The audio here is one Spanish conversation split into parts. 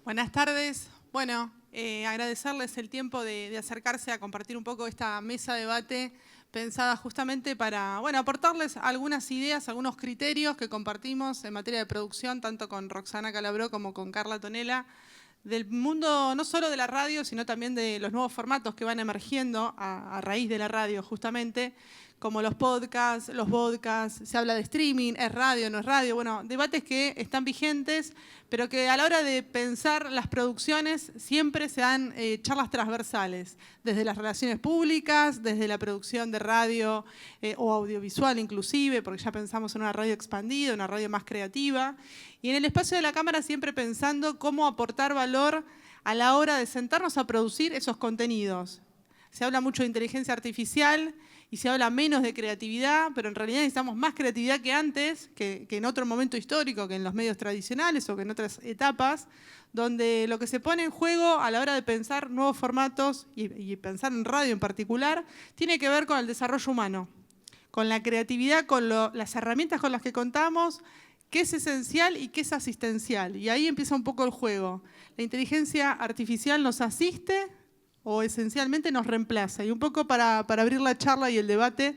Buenas tardes. Bueno, agradecerles el tiempo de acercarse a compartir un poco esta mesa de debate pensada justamente para, aportarles algunas ideas, algunos criterios que compartimos en materia de producción, tanto con Roxana Calabró como con Carla Tonela, del mundo no solo de la radio, sino también de los nuevos formatos que van emergiendo a raíz de la radio justamente, como los podcasts, los vodcasts, se habla de streaming, es radio, no es radio, bueno, debates que están vigentes, pero que a la hora de pensar las producciones siempre se dan charlas transversales, desde las relaciones públicas, desde la producción de radio o audiovisual inclusive, porque ya pensamos en una radio expandida, una radio más creativa, y en el espacio de la Cámara siempre pensando cómo aportar valor a la hora de sentarnos a producir esos contenidos. Se habla mucho de inteligencia artificial y se habla menos de creatividad, pero en realidad necesitamos más creatividad que antes, que en otro momento histórico, que en los medios tradicionales o que en otras etapas, donde lo que se pone en juego a la hora de pensar nuevos formatos y pensar en radio en particular, tiene que ver con el desarrollo humano, con la creatividad, con las herramientas con las que contamos, qué es esencial y qué es asistencial. Y ahí empieza un poco el juego. La inteligencia artificial nos asiste o esencialmente nos reemplaza. Y un poco para abrir la charla y el debate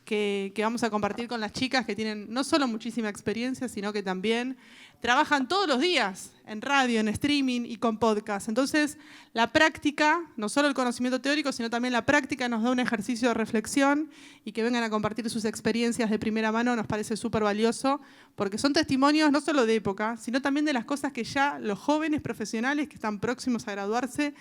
que vamos a compartir con las chicas que tienen no solo muchísima experiencia, sino que también trabajan todos los días en radio, en streaming y con podcast. Entonces, la práctica, no solo el conocimiento teórico, sino también la práctica nos da un ejercicio de reflexión y que vengan a compartir sus experiencias de primera mano nos parece súper valioso, porque son testimonios no solo de época, sino también de las cosas que ya los jóvenes profesionales que están próximos a graduarse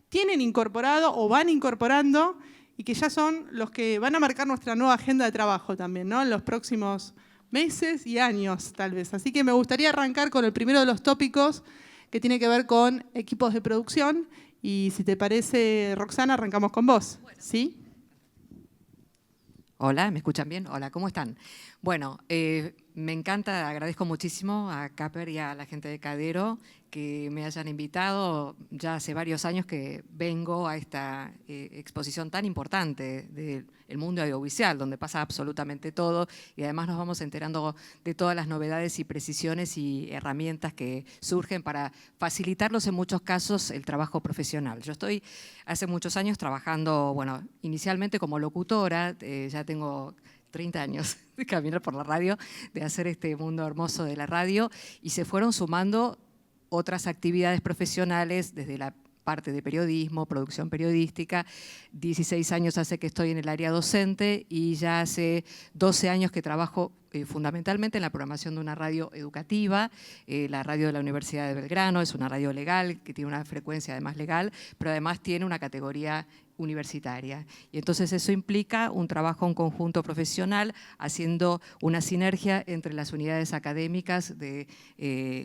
tienen incorporado o van incorporando y que ya son los que van a marcar nuestra nueva agenda de trabajo también, ¿no? En los próximos meses y años, tal vez. Así que me gustaría arrancar con el primero de los tópicos que tiene que ver con equipos de producción. Y si te parece, Roxana, arrancamos con vos. Bueno. ¿Sí? Hola, ¿me escuchan bien? Hola, ¿cómo están? Bueno, me encanta, agradezco muchísimo a Caper y a la gente de Cadero que me hayan invitado. Ya hace varios años que vengo a esta exposición tan importante del mundo audiovisual, donde pasa absolutamente todo y además nos vamos enterando de todas las novedades y precisiones y herramientas que surgen para facilitarlos en muchos casos el trabajo profesional. Yo estoy hace muchos años trabajando, bueno, inicialmente como locutora, ya tengo 30 años de caminar por la radio, de hacer este mundo hermoso de la radio, y se fueron sumando otras actividades profesionales desde la parte de periodismo, producción periodística. 16 años hace que estoy en el área docente y ya hace 12 años que trabajo fundamentalmente en la programación de una radio educativa, la radio de la Universidad de Belgrano. Es una radio legal, que tiene una frecuencia además legal, pero además tiene una categoría universitaria. Y entonces eso implica un trabajo en conjunto profesional, haciendo una sinergia entre las unidades académicas de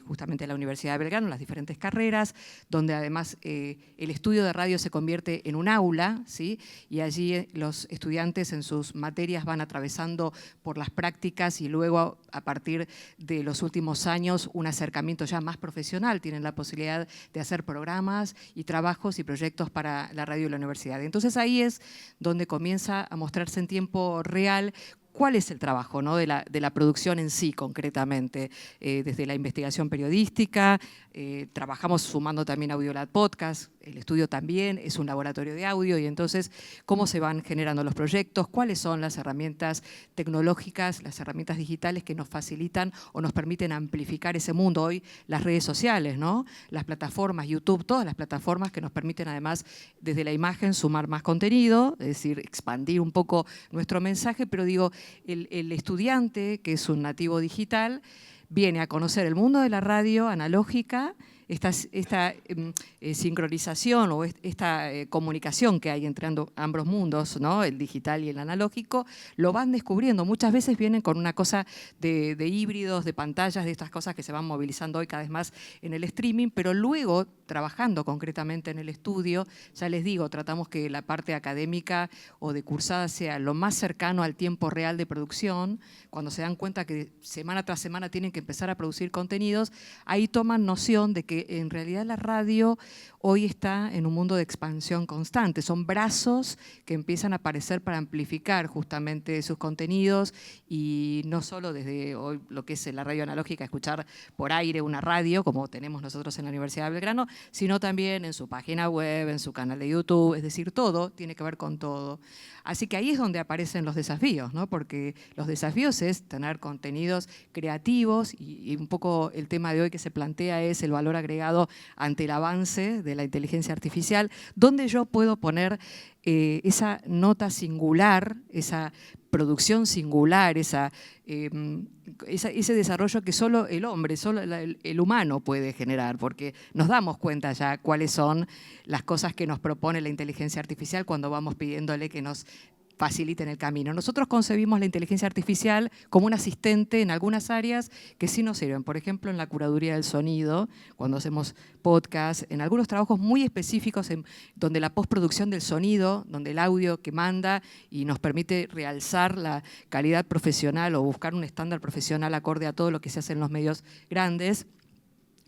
justamente la Universidad de Belgrano, las diferentes carreras, donde además el estudio de radio se convierte en un aula, ¿sí? Y allí los estudiantes en sus materias van atravesando por las prácticas y luego a partir de los últimos años un acercamiento ya más profesional, tienen la posibilidad de hacer programas y trabajos y proyectos para la radio de la universidad. Entonces ahí es donde comienza a mostrarse en tiempo real cuál es el trabajo, ¿no? de la producción en sí, concretamente, desde la investigación periodística, trabajamos sumando también Audiolab Podcast, el estudio también es un laboratorio de audio, y entonces cómo se van generando los proyectos, cuáles son las herramientas tecnológicas, las herramientas digitales que nos facilitan o nos permiten amplificar ese mundo. Hoy las redes sociales, ¿no? Las plataformas, YouTube, todas las plataformas que nos permiten además desde la imagen sumar más contenido, es decir, expandir un poco nuestro mensaje, pero digo, el estudiante, que es un nativo digital, viene a conocer el mundo de la radio analógica, esta sincronización o esta comunicación que hay entre ambos mundos, ¿no? El digital y el analógico, lo van descubriendo. Muchas veces vienen con una cosa de híbridos, de pantallas, de estas cosas que se van movilizando hoy cada vez más en el streaming, pero luego, trabajando concretamente en el estudio, ya les digo, tratamos que la parte académica o de cursada sea lo más cercano al tiempo real de producción. Cuando se dan cuenta que semana tras semana tienen que empezar a producir contenidos, ahí toman noción de que porque en realidad la radio hoy está en un mundo de expansión constante. Son brazos que empiezan a aparecer para amplificar justamente sus contenidos y no solo desde hoy lo que es la radio analógica, escuchar por aire una radio, como tenemos nosotros en la Universidad de Belgrano, sino también en su página web, en su canal de YouTube, es decir, todo tiene que ver con todo. Así que ahí es donde aparecen los desafíos, ¿no? Porque los desafíos es tener contenidos creativos y un poco el tema de hoy que se plantea es el valor agregado ante el avance de la inteligencia artificial, donde yo puedo poner esa nota singular, esa producción singular, ese desarrollo que solo el hombre, solo el humano puede generar, porque nos damos cuenta ya cuáles son las cosas que nos propone la inteligencia artificial cuando vamos pidiéndole que nos faciliten el camino. Nosotros concebimos la inteligencia artificial como un asistente en algunas áreas que sí nos sirven. Por ejemplo, en la curaduría del sonido, cuando hacemos podcast, en algunos trabajos muy específicos donde la postproducción del sonido, donde el audio que manda y nos permite realzar la calidad profesional o buscar un estándar profesional acorde a todo lo que se hace en los medios grandes.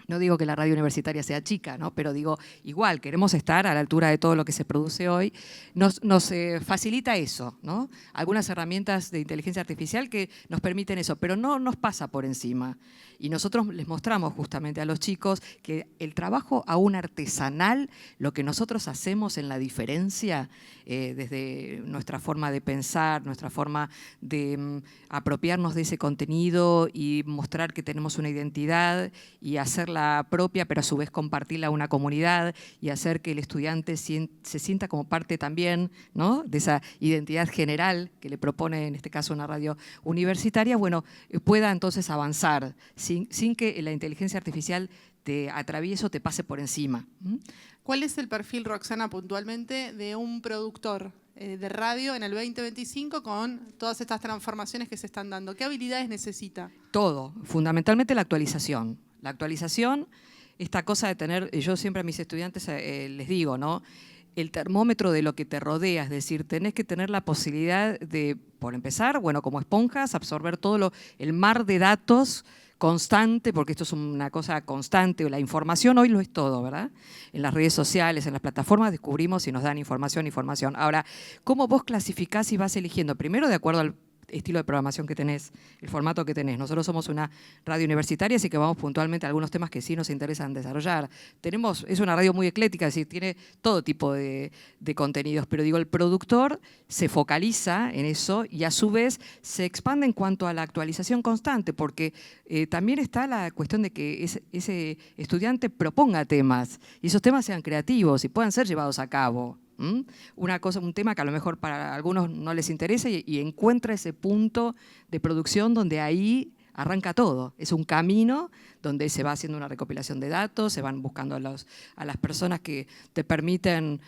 No digo que la radio universitaria sea chica, ¿no? Pero digo, igual, queremos estar a la altura de todo lo que se produce hoy. Nos facilita eso, ¿no? Algunas herramientas de inteligencia artificial que nos permiten eso, pero no nos pasa por encima. Y nosotros les mostramos justamente a los chicos que el trabajo aún artesanal, lo que nosotros hacemos en la diferencia, desde nuestra forma de pensar, nuestra forma de apropiarnos de ese contenido y mostrar que tenemos una identidad y hacerla propia, pero a su vez compartirla a una comunidad y hacer que el estudiante se sienta como parte también, ¿no?, de esa identidad general que le propone, en este caso, una radio universitaria, bueno, pueda entonces avanzar sin que la inteligencia artificial te atraviese o te pase por encima. ¿Cuál es el perfil, Roxana, puntualmente, de un productor de radio en el 2025 con todas estas transformaciones que se están dando? ¿Qué habilidades necesita? Todo, fundamentalmente la actualización. La actualización, esta cosa de tener, yo siempre a mis estudiantes les digo, ¿no?, el termómetro de lo que te rodea, es decir, tenés que tener la posibilidad de, por empezar, bueno, como esponjas, absorber todo el mar de datos constante, porque esto es una cosa constante, la información hoy lo es todo, ¿verdad? En las redes sociales, en las plataformas descubrimos y nos dan información. Ahora, ¿cómo vos clasificás y vas eligiendo? Primero, de acuerdo al estilo de programación que tenés, el formato que tenés. Nosotros somos una radio universitaria, así que vamos puntualmente a algunos temas que sí nos interesan desarrollar. Es una radio muy ecléctica, es decir, tiene todo tipo de contenidos, pero digo, el productor se focaliza en eso y a su vez se expande en cuanto a la actualización constante, porque también está la cuestión de que ese estudiante proponga temas y esos temas sean creativos y puedan ser llevados a cabo. Un tema que a lo mejor para algunos no les interesa y encuentra ese punto de producción donde ahí arranca todo. Es un camino donde se va haciendo una recopilación de datos, se van buscando a las personas que te permiten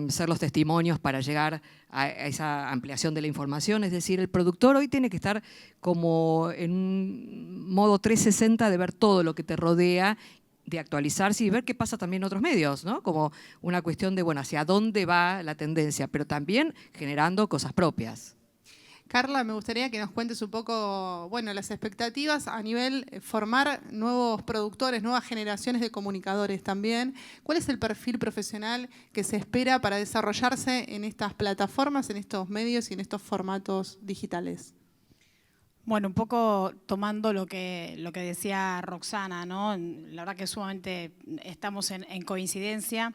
ser los testimonios para llegar a esa ampliación de la información. Es decir, el productor hoy tiene que estar como en un modo 360 de ver todo lo que te rodea, de actualizarse y ver qué pasa también en otros medios, ¿no? Como una cuestión de, bueno, hacia dónde va la tendencia, pero también generando cosas propias. Carla, me gustaría que nos cuentes un poco, bueno, las expectativas a nivel formar nuevos productores, nuevas generaciones de comunicadores también. ¿Cuál es el perfil profesional que se espera para desarrollarse en estas plataformas, en estos medios y en estos formatos digitales? Bueno, un poco tomando lo que decía Roxana, ¿no? La verdad que sumamente estamos en coincidencia.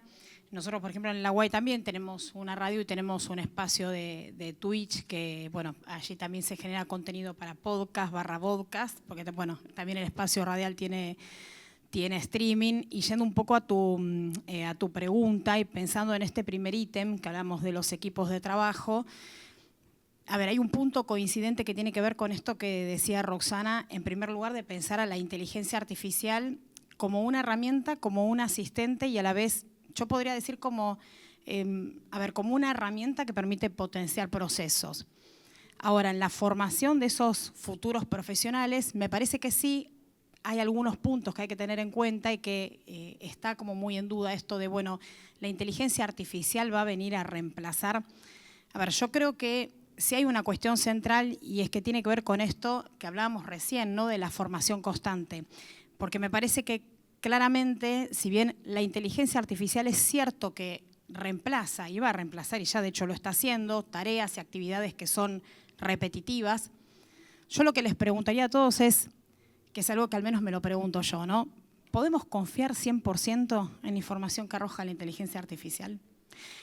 Nosotros, por ejemplo, en la UAI también tenemos una radio y tenemos un espacio de Twitch que, bueno, allí también se genera contenido para podcast/podcast, porque, bueno, también el espacio radial tiene streaming. Y yendo un poco a tu pregunta y pensando en este primer ítem que hablamos de los equipos de trabajo, a ver, hay un punto coincidente que tiene que ver con esto que decía Roxana, en primer lugar, de pensar a la inteligencia artificial como una herramienta, como un asistente y a la vez, yo podría decir como una herramienta que permite potenciar procesos. Ahora, en la formación de esos futuros profesionales, me parece que sí hay algunos puntos que hay que tener en cuenta y que está como muy en duda esto de, bueno, la inteligencia artificial va a venir a reemplazar. A ver, yo creo que sí hay una cuestión central y es que tiene que ver con esto que hablábamos recién, ¿no?, de la formación constante. Porque me parece que claramente, si bien la inteligencia artificial es cierto que reemplaza, y va a reemplazar, y ya de hecho lo está haciendo, tareas y actividades que son repetitivas, yo lo que les preguntaría a todos es, que es algo que al menos me lo pregunto yo, ¿no? ¿Podemos confiar 100% en la información que arroja la inteligencia artificial?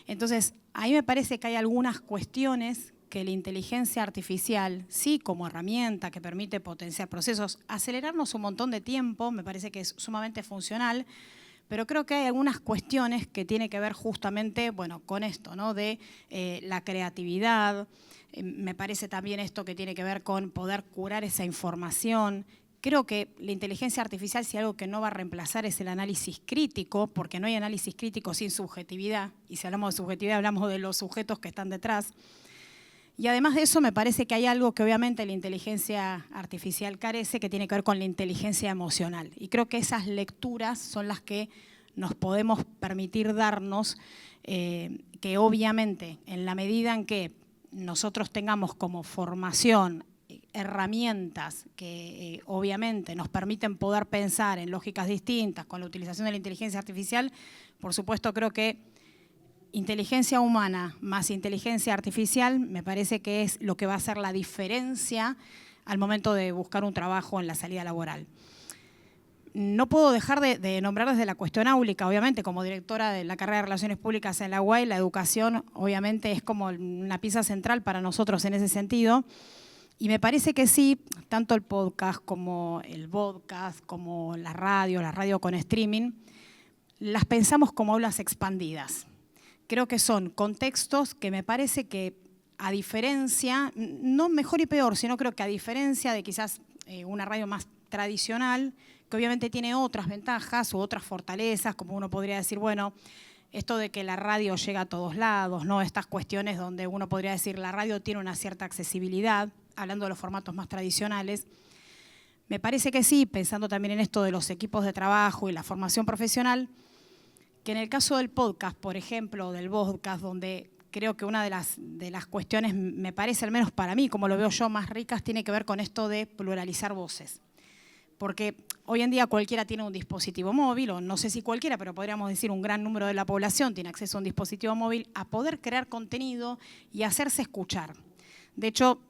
Entonces, a mí me parece que hay algunas cuestiones que la inteligencia artificial, sí como herramienta que permite potenciar procesos, acelerarnos un montón de tiempo, me parece que es sumamente funcional, pero creo que hay algunas cuestiones que tienen que ver justamente, bueno, con esto, ¿no? De la creatividad, me parece también esto que tiene que ver con poder curar esa información. Creo que la inteligencia artificial, si algo que no va a reemplazar es el análisis crítico, porque no hay análisis crítico sin subjetividad, y si hablamos de subjetividad hablamos de los sujetos que están detrás. Y además de eso me parece que hay algo que obviamente la inteligencia artificial carece, que tiene que ver con la inteligencia emocional. Y creo que esas lecturas son las que nos podemos permitir darnos, que obviamente en la medida en que nosotros tengamos como formación herramientas que obviamente nos permiten poder pensar en lógicas distintas con la utilización de la inteligencia artificial, por supuesto creo que inteligencia humana más inteligencia artificial me parece que es lo que va a hacer la diferencia al momento de buscar un trabajo en la salida laboral. No puedo dejar de nombrar desde la cuestión áulica, obviamente, como directora de la carrera de Relaciones Públicas en la UAI, la educación obviamente es como una pieza central para nosotros en ese sentido. Y me parece que sí, tanto el podcast como el vodcast, como la radio con streaming, las pensamos como aulas expandidas. Creo que son contextos que me parece que a diferencia, no mejor y peor, sino creo que a diferencia de quizás una radio más tradicional, que obviamente tiene otras ventajas u otras fortalezas, como uno podría decir, bueno, esto de que la radio llega a todos lados, ¿no? Estas cuestiones donde uno podría decir la radio tiene una cierta accesibilidad, hablando de los formatos más tradicionales. Me parece que sí, pensando también en esto de los equipos de trabajo y la formación profesional, que en el caso del podcast, por ejemplo, del podcast, donde creo que una de las cuestiones, me parece, al menos para mí, como lo veo yo, más ricas, tiene que ver con esto de pluralizar voces. Porque hoy en día cualquiera tiene un dispositivo móvil, o no sé si cualquiera, pero podríamos decir un gran número de la población tiene acceso a un dispositivo móvil, a poder crear contenido y hacerse escuchar. De hecho,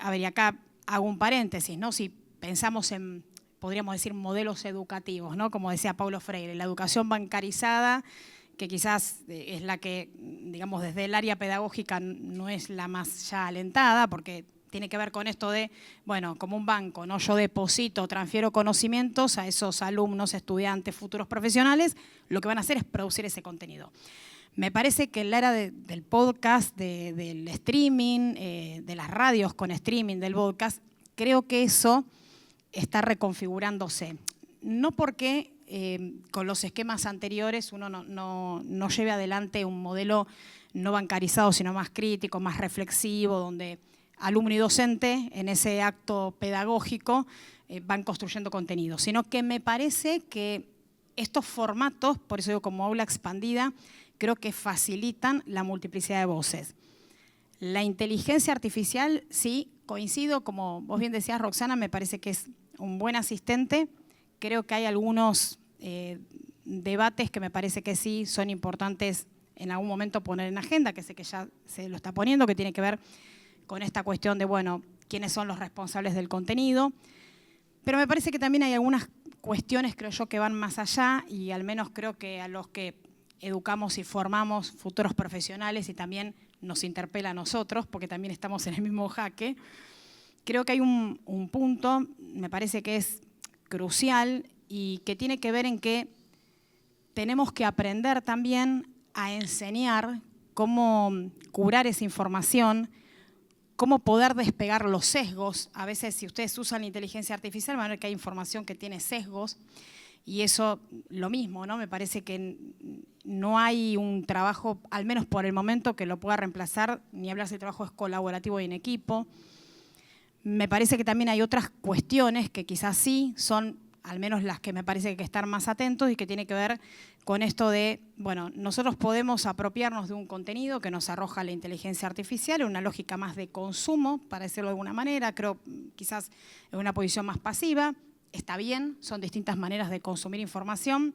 a ver, y acá hago un paréntesis, ¿no? Si pensamos en, podríamos decir, modelos educativos, ¿no? Como decía Paulo Freire, la educación bancarizada, que quizás es la que, digamos, desde el área pedagógica no es la más ya alentada, porque tiene que ver con esto de, bueno, como un banco, ¿no? Yo deposito, transfiero conocimientos a esos alumnos, estudiantes, futuros profesionales, lo que van a hacer es producir ese contenido. Me parece que en la era del podcast, del streaming, de las radios con streaming, del podcast, creo que eso está reconfigurándose. No porque con los esquemas anteriores uno no lleve adelante un modelo no bancarizado, sino más crítico, más reflexivo, donde alumno y docente en ese acto pedagógico van construyendo contenido, sino que me parece que estos formatos, por eso digo como aula expandida, creo que facilitan la multiplicidad de voces. La inteligencia artificial, sí, coincido, como vos bien decías, Roxana, me parece que es un buen asistente. Creo que hay algunos debates que me parece que sí son importantes en algún momento poner en agenda, que sé que ya se lo está poniendo, que tiene que ver con esta cuestión de, bueno, quiénes son los responsables del contenido. Pero me parece que también hay algunas cuestiones, creo yo, que van más allá y al menos creo que a los que educamos y formamos futuros profesionales y también nos interpela a nosotros, porque también estamos en el mismo jaque, creo que hay un punto, me parece que es crucial y que tiene que ver en que tenemos que aprender también a enseñar cómo curar esa información, cómo poder despegar los sesgos. A veces, si ustedes usan la inteligencia artificial, van a ver que hay información que tiene sesgos y eso, lo mismo, ¿no? Me parece que no hay un trabajo, al menos por el momento, que lo pueda reemplazar, ni hablar si el trabajo es colaborativo y en equipo. Me parece que también hay otras cuestiones que quizás sí son, al menos las que me parece que hay que estar más atentos y que tiene que ver con esto de, bueno, nosotros podemos apropiarnos de un contenido que nos arroja la inteligencia artificial en una lógica más de consumo, para decirlo de alguna manera, creo quizás en una posición más pasiva, está bien, son distintas maneras de consumir información.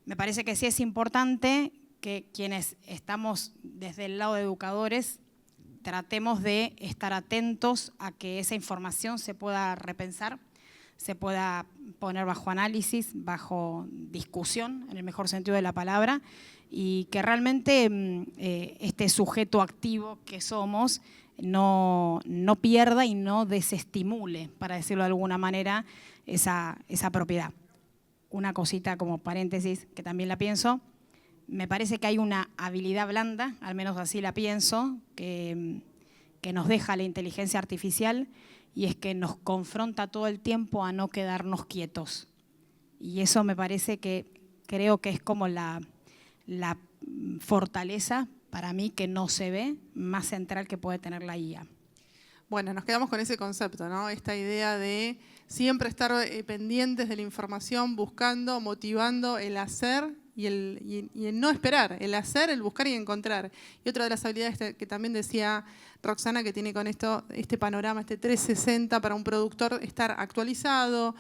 Me parece que sí es importante que quienes estamos desde el lado de educadores tratemos de estar atentos a que esa información se pueda repensar, se pueda poner bajo análisis, bajo discusión, en el mejor sentido de la palabra, y que realmente este sujeto activo que somos no pierda y no desestimule, para decirlo de alguna manera, esa propiedad. Una cosita como paréntesis que también la pienso, me parece que hay una habilidad blanda, al menos así la pienso, que nos deja la inteligencia artificial, y es que nos confronta todo el tiempo a no quedarnos quietos. Y eso me parece que creo que es como la fortaleza para mí que no se ve, más central que puede tener la IA. Bueno, nos quedamos con ese concepto, ¿no? Esta idea de siempre estar pendientes de la información, buscando, motivando el hacer y el no esperar, el hacer, el buscar y encontrar. Y otra de las habilidades que también decía Roxana, que tiene con esto, este panorama, este 360 para un productor, estar actualizado,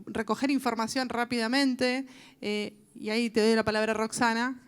recoger información rápidamente, y ahí te doy la palabra a Roxana.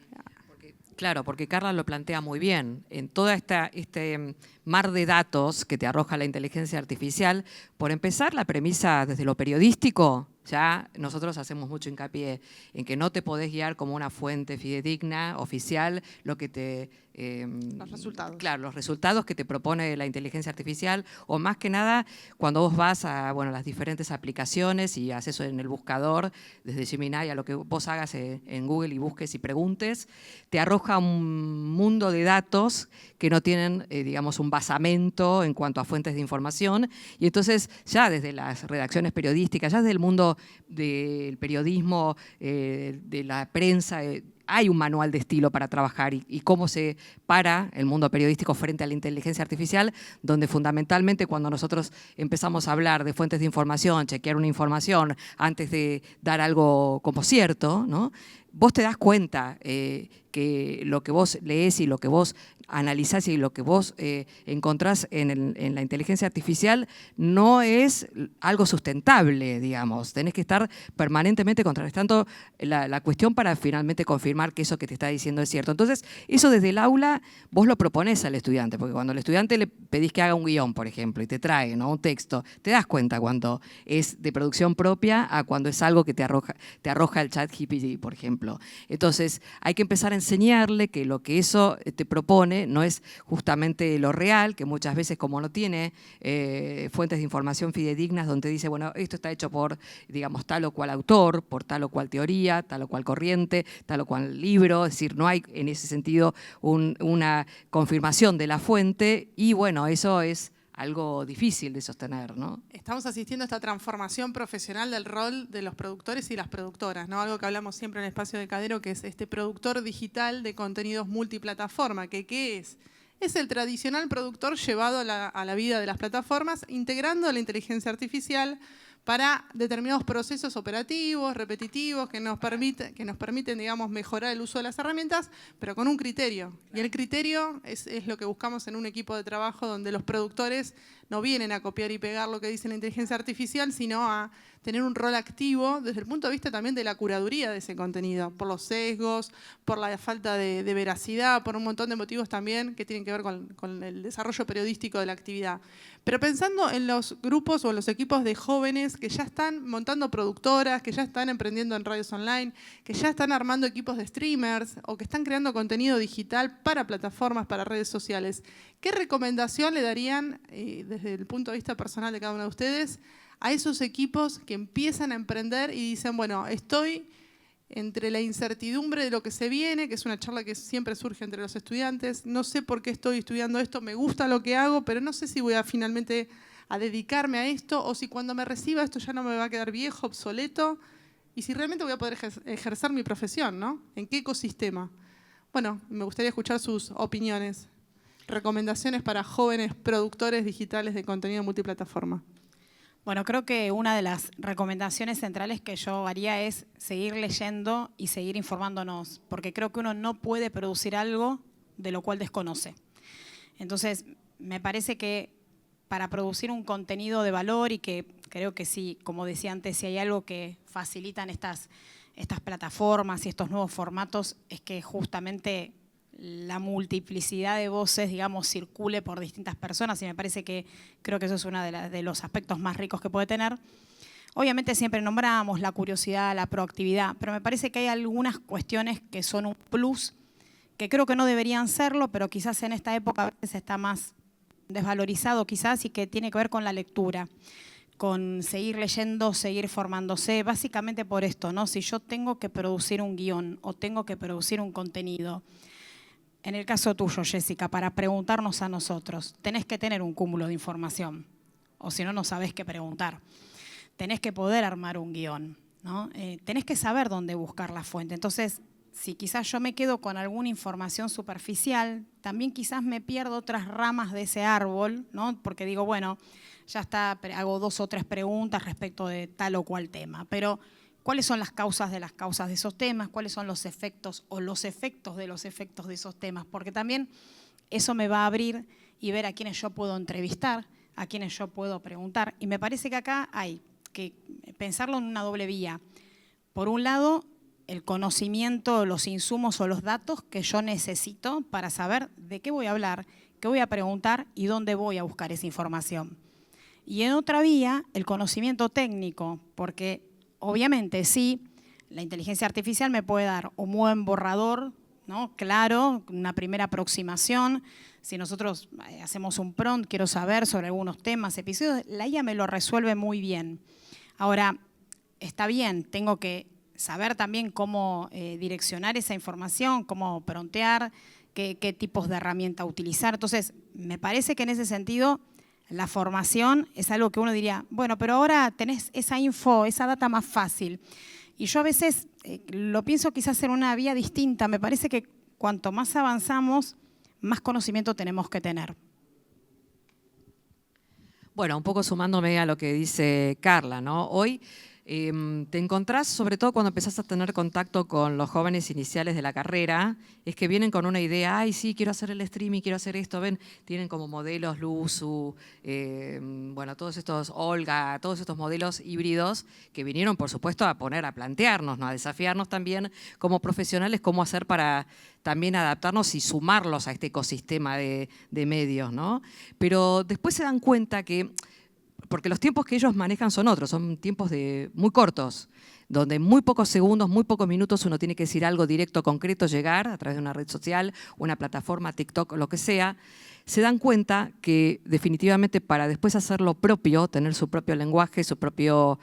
Claro, porque Carla lo plantea muy bien. En toda este mar de datos que te arroja la inteligencia artificial, por empezar, la premisa desde lo periodístico, ya nosotros hacemos mucho hincapié en que no te podés guiar como una fuente fidedigna, oficial, lo que te... los resultados. Claro, los resultados que te propone la inteligencia artificial, o más que nada cuando vos vas a las diferentes aplicaciones y haces eso en el buscador, desde Gemini a lo que vos hagas en Google y busques y preguntes, te arroja un mundo de datos que no tienen, digamos, un basamento en cuanto a fuentes de información, y entonces ya desde las redacciones periodísticas, ya desde el mundo del periodismo, de la prensa, hay un manual de estilo para trabajar y cómo se para el mundo periodístico frente a la inteligencia artificial, donde fundamentalmente cuando nosotros empezamos a hablar de fuentes de información, chequear una información antes de dar algo como cierto, ¿no? Vos te das cuenta que lo que vos lees y lo que vos analizás y lo que vos encontrás en la inteligencia artificial no es algo sustentable, digamos. Tenés que estar permanentemente contrarrestando la cuestión para finalmente confirmar que eso que te está diciendo es cierto. Entonces, eso desde el aula vos lo proponés al estudiante, porque cuando al estudiante le pedís que haga un guión, por ejemplo, y te trae, ¿no?, un texto, te das cuenta cuando es de producción propia a cuando es algo que te arroja el ChatGPT, por ejemplo. Entonces, hay que empezar a enseñarle que lo que eso te propone no es justamente lo real, que muchas veces como no tiene fuentes de información fidedignas donde dice, bueno, esto está hecho por, digamos, tal o cual autor, por tal o cual teoría, tal o cual corriente, tal o cual libro, es decir, no hay en ese sentido una confirmación de la fuente, y bueno, eso es algo difícil de sostener, ¿no? Estamos asistiendo a esta transformación profesional del rol de los productores y las productoras, ¿no? Algo que hablamos siempre en el espacio de Cadero, que es este productor digital de contenidos multiplataforma. ¿Qué es? Es el tradicional productor llevado a la vida de las plataformas, integrando la inteligencia artificial para determinados procesos operativos, repetitivos, que nos permiten, digamos, mejorar el uso de las herramientas, pero con un criterio. Y el criterio es lo que buscamos en un equipo de trabajo donde los productores no vienen a copiar y pegar lo que dice la inteligencia artificial, sino a tener un rol activo desde el punto de vista también de la curaduría de ese contenido, por los sesgos, por la falta de veracidad, por un montón de motivos también que tienen que ver con el desarrollo periodístico de la actividad. Pero pensando en los grupos o en los equipos de jóvenes que ya están montando productoras, que ya están emprendiendo en radios online, que ya están armando equipos de streamers o que están creando contenido digital para plataformas, para redes sociales, ¿qué recomendación le darían desde el punto de vista personal de cada uno de ustedes a esos equipos que empiezan a emprender y dicen, bueno, estoy entre la incertidumbre de lo que se viene, que es una charla que siempre surge entre los estudiantes, no sé por qué estoy estudiando esto, me gusta lo que hago, pero no sé si voy a finalmente a dedicarme a esto, o si cuando me reciba esto ya no me va a quedar viejo, obsoleto, y si realmente voy a poder ejercer mi profesión, ¿no? ¿En qué ecosistema? Bueno, me gustaría escuchar sus opiniones. Recomendaciones para jóvenes productores digitales de contenido multiplataforma. Bueno, creo que una de las recomendaciones centrales que yo haría es seguir leyendo y seguir informándonos, porque creo que uno no puede producir algo de lo cual desconoce. Entonces, me parece que para producir un contenido de valor y que creo que sí, como decía antes, si hay algo que facilitan estas plataformas y estos nuevos formatos, es que justamente la multiplicidad de voces, digamos, circule por distintas personas, y me parece que creo que eso es uno de los aspectos más ricos que puede tener. Obviamente siempre nombramos la curiosidad, la proactividad, pero me parece que hay algunas cuestiones que son un plus, que creo que no deberían serlo, pero quizás en esta época a veces está más desvalorizado quizás, y que tiene que ver con la lectura, con seguir leyendo, seguir formándose, básicamente por esto, ¿no? Si yo tengo que producir un guión o tengo que producir un contenido, en el caso tuyo, Jessica, para preguntarnos a nosotros, tenés que tener un cúmulo de información, o si no, no sabés qué preguntar. Tenés que poder armar un guión, ¿no? Tenés que saber dónde buscar la fuente. Entonces, si quizás yo me quedo con alguna información superficial, también quizás me pierdo otras ramas de ese árbol, ¿no? Porque digo, bueno, ya está, hago 2 o 3 preguntas respecto de tal o cual tema, pero ¿cuáles son las causas de esos temas? ¿Cuáles son los efectos o los efectos de los efectos de esos temas? Porque también eso me va a abrir y ver a quienes yo puedo entrevistar, a quienes yo puedo preguntar. Y me parece que acá hay que pensarlo en una doble vía. Por un lado, el conocimiento, los insumos o los datos que yo necesito para saber de qué voy a hablar, qué voy a preguntar y dónde voy a buscar esa información. Y en otra vía, el conocimiento técnico, porque obviamente sí, la inteligencia artificial me puede dar un buen borrador, ¿no? Claro, una primera aproximación. Si nosotros hacemos un prompt, quiero saber sobre algunos temas, episodios, la IA me lo resuelve muy bien. Ahora, está bien, tengo que saber también cómo direccionar esa información, cómo promptear, qué tipos de herramienta utilizar. Entonces, me parece que en ese sentido la formación es algo que uno diría, bueno, pero ahora tenés esa info, esa data más fácil. Y yo a veces lo pienso quizás en una vía distinta. Me parece que cuanto más avanzamos, más conocimiento tenemos que tener. Bueno, un poco sumándome a lo que dice Carla, ¿no? Hoy te encontrás, sobre todo cuando empezás a tener contacto con los jóvenes iniciales de la carrera, es que vienen con una idea, ay, sí, quiero hacer el streaming, quiero hacer esto, ven, tienen como modelos Luzu, bueno, todos estos, Olga, todos estos modelos híbridos que vinieron, por supuesto, a plantearnos, ¿no? A desafiarnos también como profesionales cómo hacer para también adaptarnos y sumarlos a este ecosistema de medios, ¿no? Pero después se dan cuenta que porque los tiempos que ellos manejan son otros, son tiempos muy cortos, donde en muy pocos segundos, muy pocos minutos uno tiene que decir algo directo, concreto, llegar a través de una red social, una plataforma, TikTok, lo que sea. Se dan cuenta que definitivamente para después hacer lo propio, tener su propio lenguaje, su propio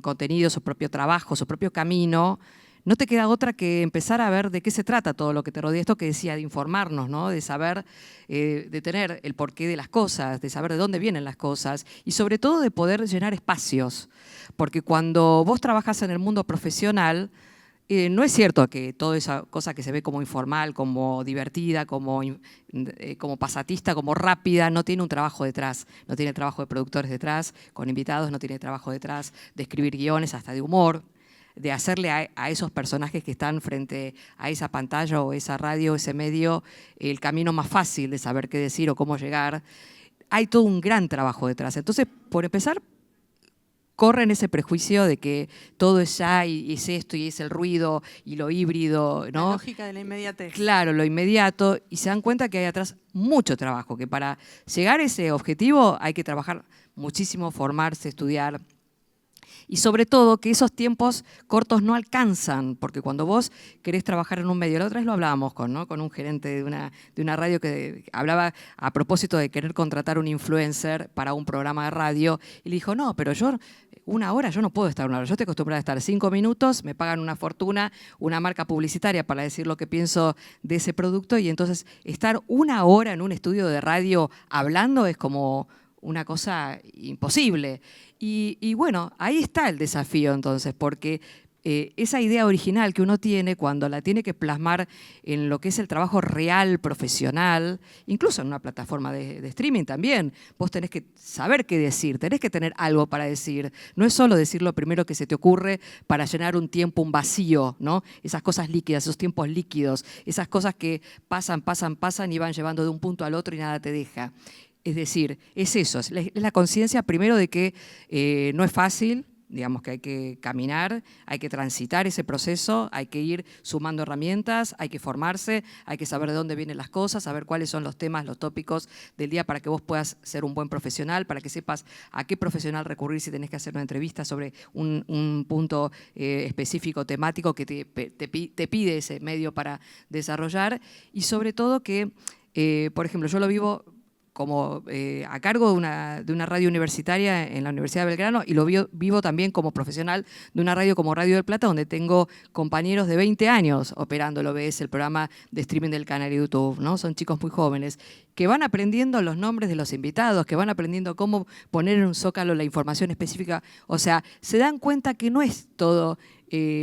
contenido, su propio trabajo, su propio camino, no te queda otra que empezar a ver de qué se trata todo lo que te rodea. Esto que decía, de informarnos, ¿no? De saber, de tener el porqué de las cosas, de saber de dónde vienen las cosas y sobre todo de poder llenar espacios. Porque cuando vos trabajás en el mundo profesional, no es cierto que toda esa cosa que se ve como informal, como divertida, como pasatista, como rápida, no tiene un trabajo detrás. No tiene trabajo de productores detrás, con invitados, no tiene trabajo detrás de escribir guiones, hasta de humor, de hacerle a esos personajes que están frente a esa pantalla o esa radio, ese medio, el camino más fácil de saber qué decir o cómo llegar. Hay todo un gran trabajo detrás. Entonces, por empezar, corren ese prejuicio de que todo es ya y es esto y es el ruido y lo híbrido, ¿no? La lógica de la inmediatez. Claro, lo inmediato, y se dan cuenta que hay atrás mucho trabajo, que para llegar a ese objetivo hay que trabajar muchísimo, formarse, estudiar. Y sobre todo que esos tiempos cortos no alcanzan, porque cuando vos querés trabajar en un medio, la otra vez lo hablábamos con un gerente de una radio que hablaba a propósito de querer contratar un influencer para un programa de radio, y le dijo, no, pero yo 1 hora, yo no puedo estar 1 hora, yo estoy acostumbrada a estar 5 minutos, me pagan una fortuna, una marca publicitaria para decir lo que pienso de ese producto, y entonces estar 1 hora en un estudio de radio hablando es como una cosa imposible. Y bueno, ahí está el desafío entonces, porque esa idea original que uno tiene cuando la tiene que plasmar en lo que es el trabajo real, profesional, incluso en una plataforma de streaming también, vos tenés que saber qué decir, tenés que tener algo para decir. No es solo decir lo primero que se te ocurre para llenar un tiempo, un vacío, ¿no? Esas cosas líquidas, esos tiempos líquidos, esas cosas que pasan y van llevando de un punto al otro y nada te deja. Es decir, es eso, es la conciencia primero de que no es fácil, digamos que hay que caminar, hay que transitar ese proceso, hay que ir sumando herramientas, hay que formarse, hay que saber de dónde vienen las cosas, saber cuáles son los temas, los tópicos del día para que vos puedas ser un buen profesional, para que sepas a qué profesional recurrir si tenés que hacer una entrevista sobre un punto específico, temático que te pide ese medio para desarrollar y sobre todo que, por ejemplo, yo lo vivo como a cargo de una radio universitaria en la Universidad de Belgrano y lo vivo también como profesional de una radio como Radio del Plata, donde tengo compañeros de 20 años operando el OBS, el programa de streaming del canal de YouTube, ¿no? Son chicos muy jóvenes que van aprendiendo los nombres de los invitados, que van aprendiendo cómo poner en un zócalo la información específica. O sea, se dan cuenta que no es todo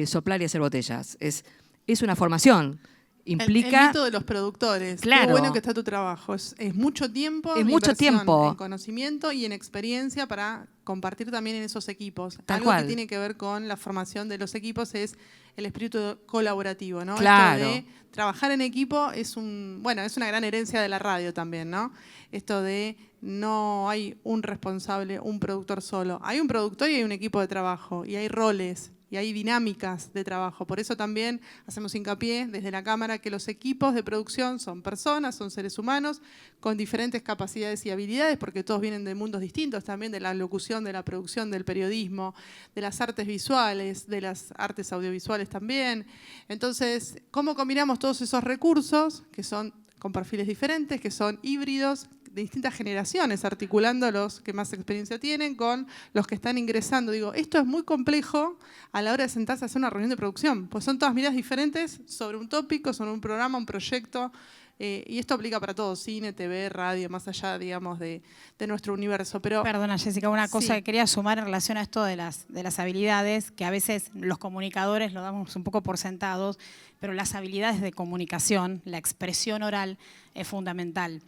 soplar y hacer botellas, es una formación. Implica... El mito de los productores. Claro. Qué bueno que está tu trabajo. Es mucho tiempo, es mucho tiempo en conocimiento y en experiencia para compartir también en esos equipos. Tal Algo cual. que tiene que ver con la formación de los equipos es el espíritu colaborativo, ¿no? Claro. Esto de trabajar en equipo es es una gran herencia de la radio también, ¿no? Esto de no hay un responsable, un productor solo. Hay un productor y hay un equipo de trabajo y hay roles. Y hay dinámicas de trabajo. Por eso también hacemos hincapié desde la Cámara que los equipos de producción son personas, son seres humanos con diferentes capacidades y habilidades, porque todos vienen de mundos distintos también, de la locución, de la producción, del periodismo, de las artes visuales, de las artes audiovisuales también. Entonces, ¿cómo combinamos todos esos recursos que son con perfiles diferentes, que son híbridos, de distintas generaciones, articulando los que más experiencia tienen con los que están ingresando? Digo, esto es muy complejo a la hora de sentarse a hacer una reunión de producción, pues son todas miradas diferentes sobre un tópico, sobre un programa, un proyecto, y esto aplica para todo, cine, TV, radio, más allá, digamos, de nuestro universo. Pero, perdona, Jessica, una cosa sí, que quería sumar en relación a esto de las habilidades, que a veces los comunicadores lo damos un poco por sentados, pero las habilidades de comunicación, la expresión oral es fundamental.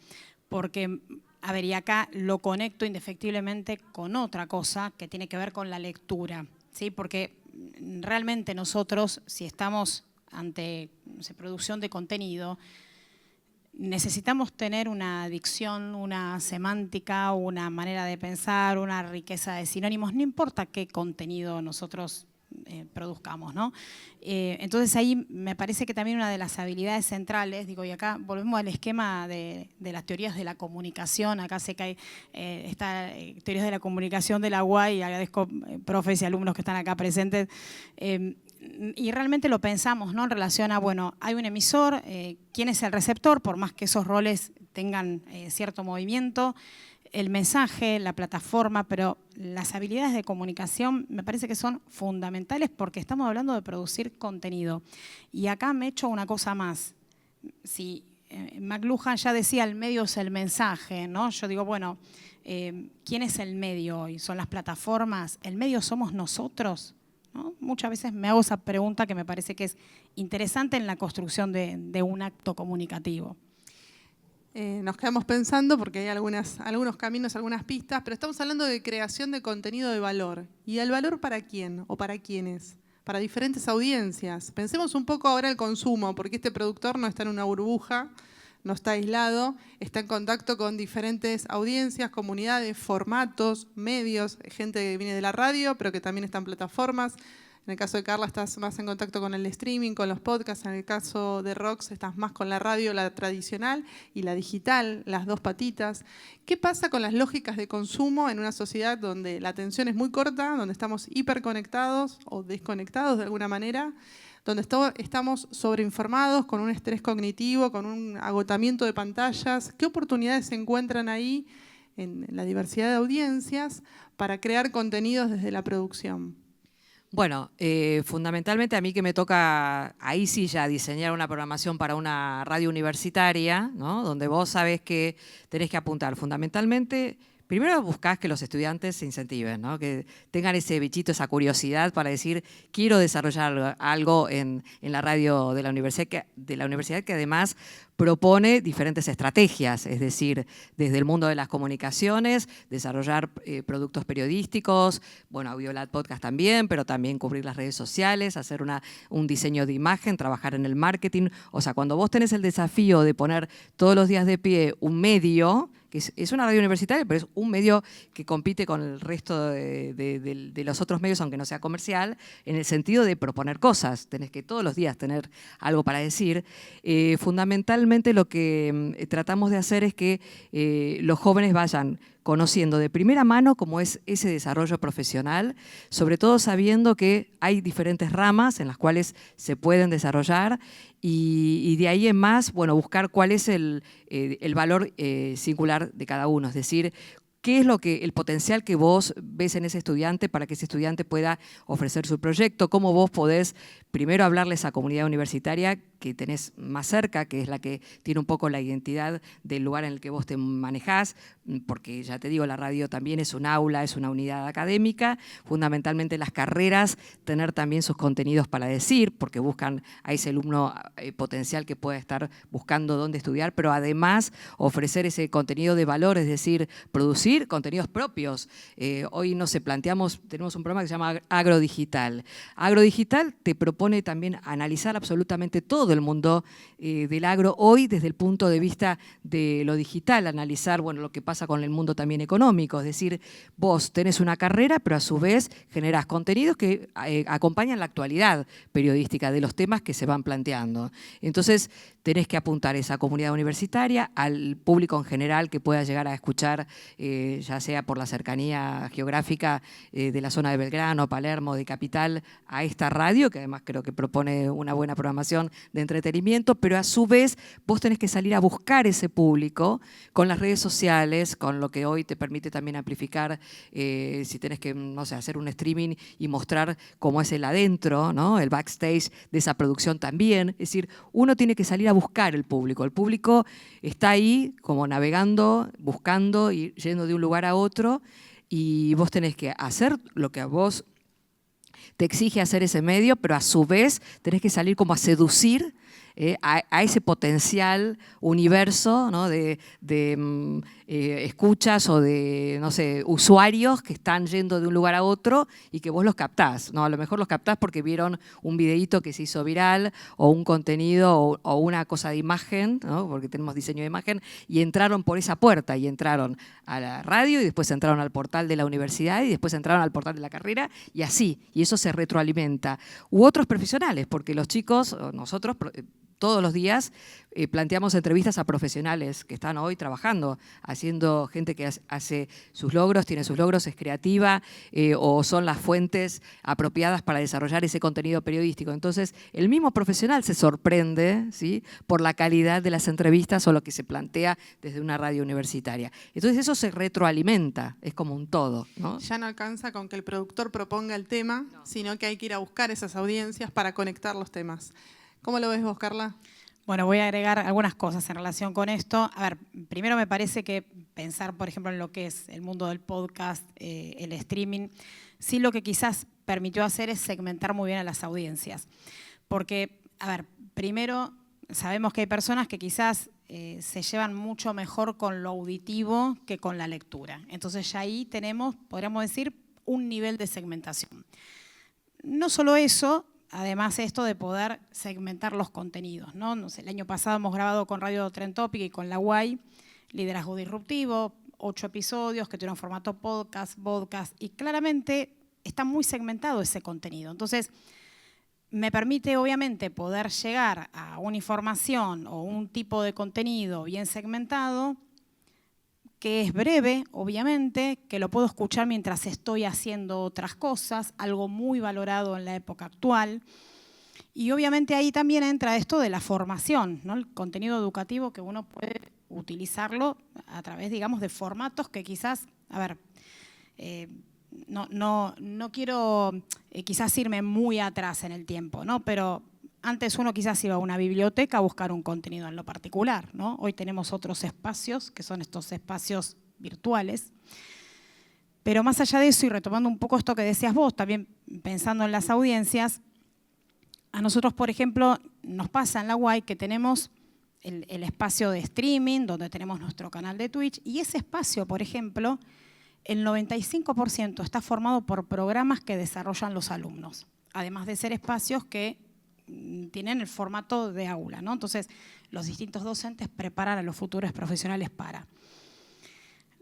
Porque, a ver, y acá lo conecto indefectiblemente con otra cosa que tiene que ver con la lectura, ¿sí? Porque realmente nosotros, si estamos ante, no sé, producción de contenido, necesitamos tener una dicción, una semántica, una manera de pensar, una riqueza de sinónimos, no importa qué contenido nosotros produzcamos, ¿no? Entonces ahí me parece que también una de las habilidades centrales, digo, y acá volvemos al esquema de las teorías de la comunicación, acá sé que hay teorías de la comunicación de la UAI, y agradezco profes y alumnos que están acá presentes, y realmente lo pensamos, ¿no? En relación a, bueno, hay un emisor, ¿quién es el receptor? Por más que esos roles tengan cierto movimiento, el mensaje, la plataforma, pero las habilidades de comunicación me parece que son fundamentales porque estamos hablando de producir contenido. Y acá me echo una cosa más. Si McLuhan ya decía el medio es el mensaje, ¿no? Yo digo, bueno, ¿quién es el medio hoy? ¿Son las plataformas? ¿El medio somos nosotros? ¿No? Muchas veces me hago esa pregunta que me parece que es interesante en la construcción de un acto comunicativo. Nos quedamos pensando porque hay algunos caminos, algunas pistas, pero estamos hablando de creación de contenido de valor. ¿Y el valor para quién o para quiénes? Para diferentes audiencias. Pensemos un poco ahora el consumo, porque este productor no está en una burbuja, no está aislado, está en contacto con diferentes audiencias, comunidades, formatos, medios, gente que viene de la radio, pero que también está en plataformas. En el caso de Carla estás más en contacto con el streaming, con los podcasts. En el caso de Rox estás más con la radio, la tradicional y la digital, las dos patitas. ¿Qué pasa con las lógicas de consumo en una sociedad donde la atención es muy corta, donde estamos hiperconectados o desconectados de alguna manera, donde estamos sobreinformados, con un estrés cognitivo, con un agotamiento de pantallas? ¿Qué oportunidades se encuentran ahí en la diversidad de audiencias para crear contenidos desde la producción? Bueno, fundamentalmente a mí que me toca, ahí sí ya diseñar una programación para una radio universitaria, ¿no? Donde vos sabés que tenés que apuntar fundamentalmente. Primero buscás que los estudiantes se incentiven, ¿no? Que tengan ese bichito, esa curiosidad para decir, quiero desarrollar algo en la radio de la universidad que además propone diferentes estrategias, es decir, desde el mundo de las comunicaciones, desarrollar productos periodísticos, bueno, Audiolab Podcast también, pero también cubrir las redes sociales, hacer un diseño de imagen, trabajar en el marketing. O sea, cuando vos tenés el desafío de poner todos los días de pie un medio que es una radio universitaria, pero es un medio que compite con el resto de los otros medios, aunque no sea comercial, en el sentido de proponer cosas. Tenés que todos los días tener algo para decir. Fundamentalmente lo que tratamos de hacer es que los jóvenes vayan conociendo de primera mano cómo es ese desarrollo profesional, sobre todo sabiendo que hay diferentes ramas en las cuales se pueden desarrollar y de ahí en más, bueno, buscar cuál es el valor singular de cada uno, es decir, qué es el potencial que vos ves en ese estudiante para que ese estudiante pueda ofrecer su proyecto, cómo vos podés primero hablarle a esa comunidad universitaria que tenés más cerca, que es la que tiene un poco la identidad del lugar en el que vos te manejás, porque ya te digo, la radio también es un aula, es una unidad académica, fundamentalmente las carreras, tener también sus contenidos para decir, porque buscan a ese alumno potencial que pueda estar buscando dónde estudiar, pero además ofrecer ese contenido de valor, es decir, producir contenidos propios. Hoy tenemos un programa que se llama Agrodigital. Agrodigital te propone también analizar absolutamente todo el mundo del agro hoy desde el punto de vista de lo digital, analizar lo que pasa con el mundo también económico, es decir, vos tenés una carrera, pero a su vez generás contenidos que acompañan la actualidad periodística de los temas que se van planteando. Entonces, tenés que apuntar a esa comunidad universitaria, al público en general que pueda llegar a escuchar, ya sea por la cercanía geográfica de la zona de Belgrano, Palermo, de Capital, a esta radio, que además creo que propone una buena programación de entretenimiento, pero a su vez vos tenés que salir a buscar ese público con las redes sociales, con lo que hoy te permite también amplificar, si tenés que, no sé, hacer un streaming y mostrar cómo es el adentro, ¿no? El backstage de esa producción también. Es decir, uno tiene que salir a buscar el público está ahí como navegando, buscando y yendo de un lugar a otro, y vos tenés que hacer lo que a vos te exige hacer ese medio, pero a su vez tenés que salir como a seducir a ese potencial universo, ¿no? de escuchas o de, no sé, usuarios que están yendo de un lugar a otro y que vos los captás, ¿no? A lo mejor los captás porque vieron un videíto que se hizo viral o un contenido o una cosa de imagen, ¿no? Porque tenemos diseño de imagen, y entraron por esa puerta y entraron a la radio y después entraron al portal de la universidad y después entraron al portal de la carrera y así, y eso se retroalimenta. U otros profesionales, porque los chicos, nosotros todos los días planteamos entrevistas a profesionales que están hoy trabajando, haciendo gente que hace sus logros, tiene sus logros, es creativa o son las fuentes apropiadas para desarrollar ese contenido periodístico. Entonces, el mismo profesional se sorprende, ¿sí?, por la calidad de las entrevistas o lo que se plantea desde una radio universitaria. Entonces, eso se retroalimenta, es como un todo, ¿no? Ya no alcanza con que el productor proponga el tema, sino que hay que ir a buscar esas audiencias para conectar los temas. ¿Cómo lo ves vos, Carla? Bueno, voy a agregar algunas cosas en relación con esto. A ver, primero me parece que pensar, por ejemplo, en lo que es el mundo del podcast, el streaming, sí lo que quizás permitió hacer es segmentar muy bien a las audiencias. Porque, a ver, primero sabemos que hay personas que quizás se llevan mucho mejor con lo auditivo que con la lectura. Entonces ya ahí tenemos, podríamos decir, un nivel de segmentación. No solo eso, además esto de poder segmentar los contenidos, ¿no? No sé, el año pasado hemos grabado con Radio Trend Topic y con la UAI, Liderazgo Disruptivo, 8 episodios que tuvieron formato podcast, y claramente está muy segmentado ese contenido. Entonces, me permite obviamente poder llegar a una información o un tipo de contenido bien segmentado, que es breve, obviamente, que lo puedo escuchar mientras estoy haciendo otras cosas, algo muy valorado en la época actual. Y obviamente ahí también entra esto de la formación, ¿no? El contenido educativo que uno puede utilizarlo a través, digamos, de formatos que quizás, a ver, no quiero quizás irme muy atrás en el tiempo, ¿no? Pero antes uno quizás iba a una biblioteca a buscar un contenido en lo particular, ¿no? Hoy tenemos otros espacios, que son estos espacios virtuales. Pero más allá de eso, y retomando un poco esto que decías vos, también pensando en las audiencias, a nosotros, por ejemplo, nos pasa en la UAI que tenemos el espacio de streaming, donde tenemos nuestro canal de Twitch, y ese espacio, por ejemplo, el 95% está formado por programas que desarrollan los alumnos, además de ser espacios que tienen el formato de aula, ¿no? Entonces, los distintos docentes preparan a los futuros profesionales para.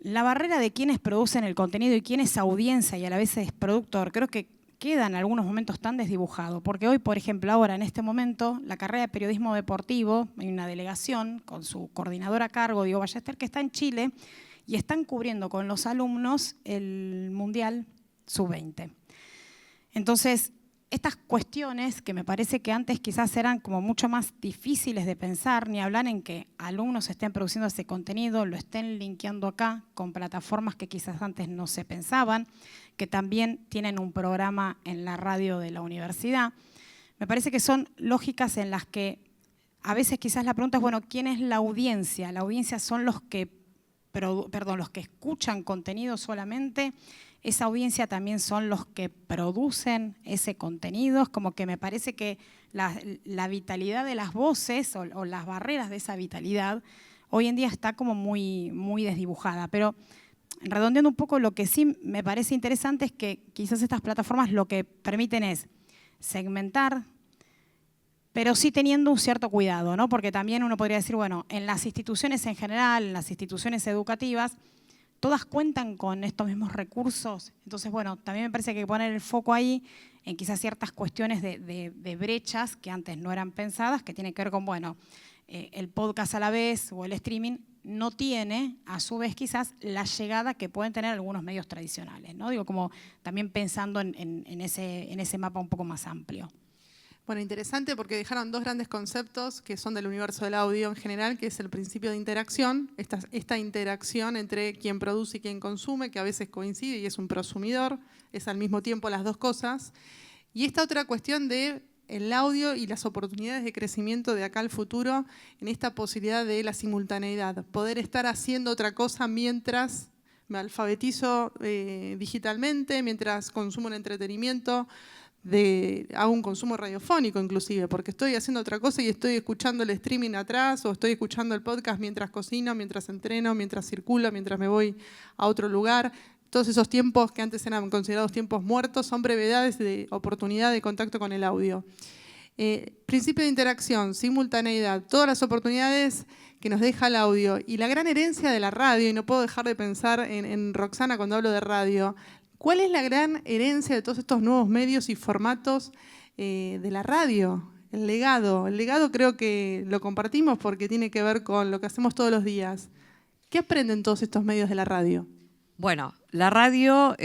la barrera de quiénes producen el contenido y quién es audiencia y a la vez es productor, creo que queda en algunos momentos tan desdibujado. Porque hoy, por ejemplo, ahora en este momento, la carrera de periodismo deportivo, hay una delegación con su coordinador a cargo, Diego Ballester, que está en Chile y están cubriendo con los alumnos el Mundial Sub-20. Entonces, estas cuestiones que me parece que antes quizás eran como mucho más difíciles de pensar, ni hablar en que alumnos estén produciendo ese contenido, lo estén linkeando acá con plataformas que quizás antes no se pensaban, que también tienen un programa en la radio de la universidad. Me parece que son lógicas en las que a veces quizás la pregunta es, bueno, ¿quién es la audiencia? La audiencia son los que escuchan contenido solamente. Esa audiencia también son los que producen ese contenido. Es como que me parece que la vitalidad de las voces o las barreras de esa vitalidad hoy en día está como muy, muy desdibujada. Pero redondeando un poco, lo que sí me parece interesante es que quizás estas plataformas lo que permiten es segmentar, pero sí teniendo un cierto cuidado, ¿no? Porque también uno podría decir, bueno, en las instituciones en general, en las instituciones educativas, todas cuentan con estos mismos recursos. Entonces, bueno, también me parece que hay que poner el foco ahí en quizás ciertas cuestiones de brechas que antes no eran pensadas, que tienen que ver con, bueno, el podcast a la vez o el streaming no tiene, a su vez, quizás la llegada que pueden tener algunos medios tradicionales, ¿no? Digo, como también pensando en ese mapa un poco más amplio. Bueno, interesante porque dejaron dos grandes conceptos que son del universo del audio en general, que es el principio de interacción, esta interacción entre quien produce y quien consume, que a veces coincide y es un prosumidor, es al mismo tiempo las dos cosas. Y esta otra cuestión de el audio y las oportunidades de crecimiento de acá al futuro en esta posibilidad de la simultaneidad, poder estar haciendo otra cosa mientras me alfabetizo digitalmente, mientras consumo un entretenimiento, hago un consumo radiofónico inclusive, porque estoy haciendo otra cosa y estoy escuchando el streaming atrás o estoy escuchando el podcast mientras cocino, mientras entreno, mientras circulo, mientras me voy a otro lugar. Todos esos tiempos que antes eran considerados tiempos muertos son brevedades de oportunidad de contacto con el audio. Principio de interacción, simultaneidad, todas las oportunidades que nos deja el audio y la gran herencia de la radio, y no puedo dejar de pensar en Roxana cuando hablo de radio. ¿Cuál es la gran herencia de todos estos nuevos medios y formatos de la radio? El legado. El legado creo que lo compartimos porque tiene que ver con lo que hacemos todos los días. ¿Qué aprenden todos estos medios de la radio? Bueno, la radio,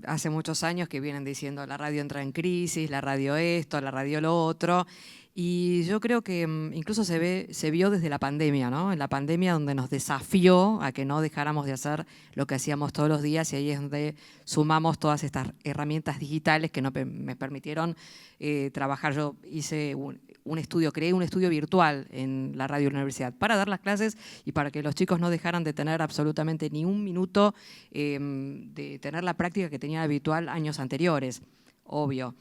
hace muchos años que vienen diciendo la radio entra en crisis, la radio esto, la radio lo otro. Y yo creo que incluso se vio desde la pandemia, ¿no? En la pandemia donde nos desafió a que no dejáramos de hacer lo que hacíamos todos los días y ahí es donde sumamos todas estas herramientas digitales que me permitieron trabajar. Yo hice creé un estudio virtual en la radio de la universidad para dar las clases y para que los chicos no dejaran de tener absolutamente ni un minuto de tener la práctica que tenían habitual años anteriores, obvio.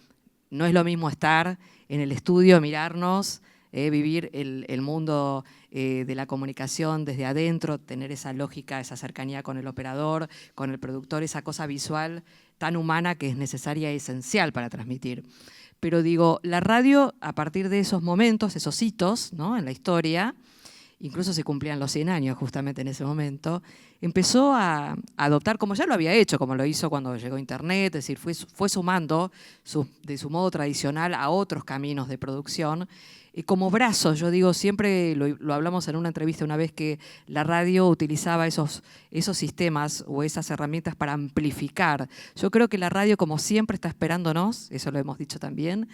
No es lo mismo estar en el estudio, mirarnos, vivir el mundo de la comunicación desde adentro, tener esa lógica, esa cercanía con el operador, con el productor, esa cosa visual tan humana que es necesaria y esencial para transmitir. Pero digo, la radio, a partir de esos momentos, esos hitos, ¿no?, en la historia, incluso se cumplían los 100 años justamente en ese momento, empezó a adoptar, como ya lo había hecho, como lo hizo cuando llegó Internet, es decir, fue sumando de su modo tradicional a otros caminos de producción. Como brazos, yo digo, siempre lo hablamos en una entrevista una vez, que la radio utilizaba esos sistemas o esas herramientas para amplificar. Yo creo que la radio, como siempre, está esperándonos, eso lo hemos dicho también,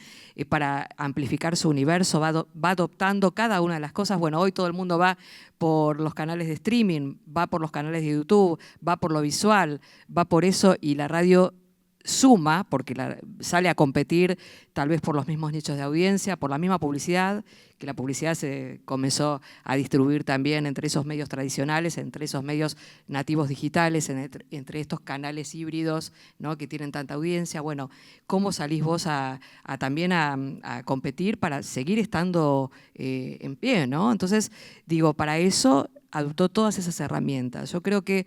para amplificar su universo, va adoptando cada una de las cosas. Bueno, hoy todo el mundo va por los canales de streaming, va por los canales de YouTube, va por lo visual, va por eso, y la radio suma, porque sale a competir tal vez por los mismos nichos de audiencia, por la misma publicidad, que la publicidad se comenzó a distribuir también entre esos medios tradicionales, entre esos medios nativos digitales, entre estos canales híbridos, ¿no?, que tienen tanta audiencia. Bueno, ¿cómo salís vos también a competir para seguir estando en pie, ¿no? Entonces, digo, para eso adoptó todas esas herramientas. Yo creo que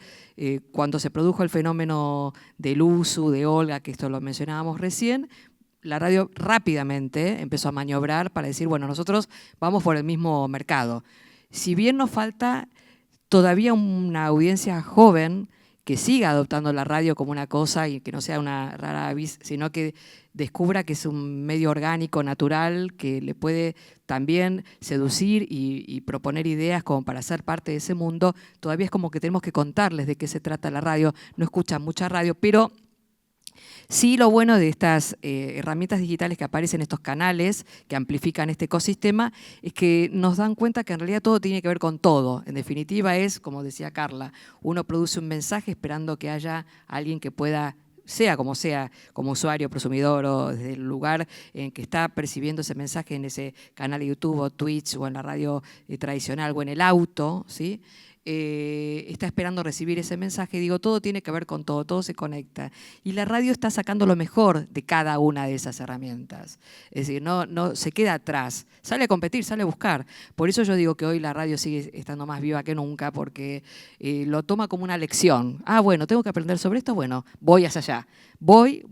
cuando se produjo el fenómeno del uso de Olga, que esto lo mencionábamos recién, la radio rápidamente empezó a maniobrar para decir, bueno, nosotros vamos por el mismo mercado. Si bien nos falta todavía una audiencia joven que siga adoptando la radio como una cosa y que no sea una rara avis, sino que descubra que es un medio orgánico, natural, que le puede también seducir y proponer ideas como para ser parte de ese mundo. Todavía es como que tenemos que contarles de qué se trata la radio. No escuchan mucha radio, pero sí, lo bueno de estas herramientas digitales que aparecen, estos canales que amplifican este ecosistema, es que nos dan cuenta que en realidad todo tiene que ver con todo. En definitiva es, como decía Carla, uno produce un mensaje esperando que haya alguien que pueda, sea, como usuario, prosumidor o desde el lugar en que está percibiendo ese mensaje en ese canal de YouTube o Twitch o en la radio tradicional o en el auto, ¿sí? Está esperando recibir ese mensaje. Digo, todo tiene que ver con todo, todo se conecta. Y la radio está sacando lo mejor de cada una de esas herramientas. Es decir, no se queda atrás, sale a competir, sale a buscar. Por eso yo digo que hoy la radio sigue estando más viva que nunca, porque lo toma como una lección. Ah, bueno, tengo que aprender sobre esto, bueno, voy hacia allá. Voy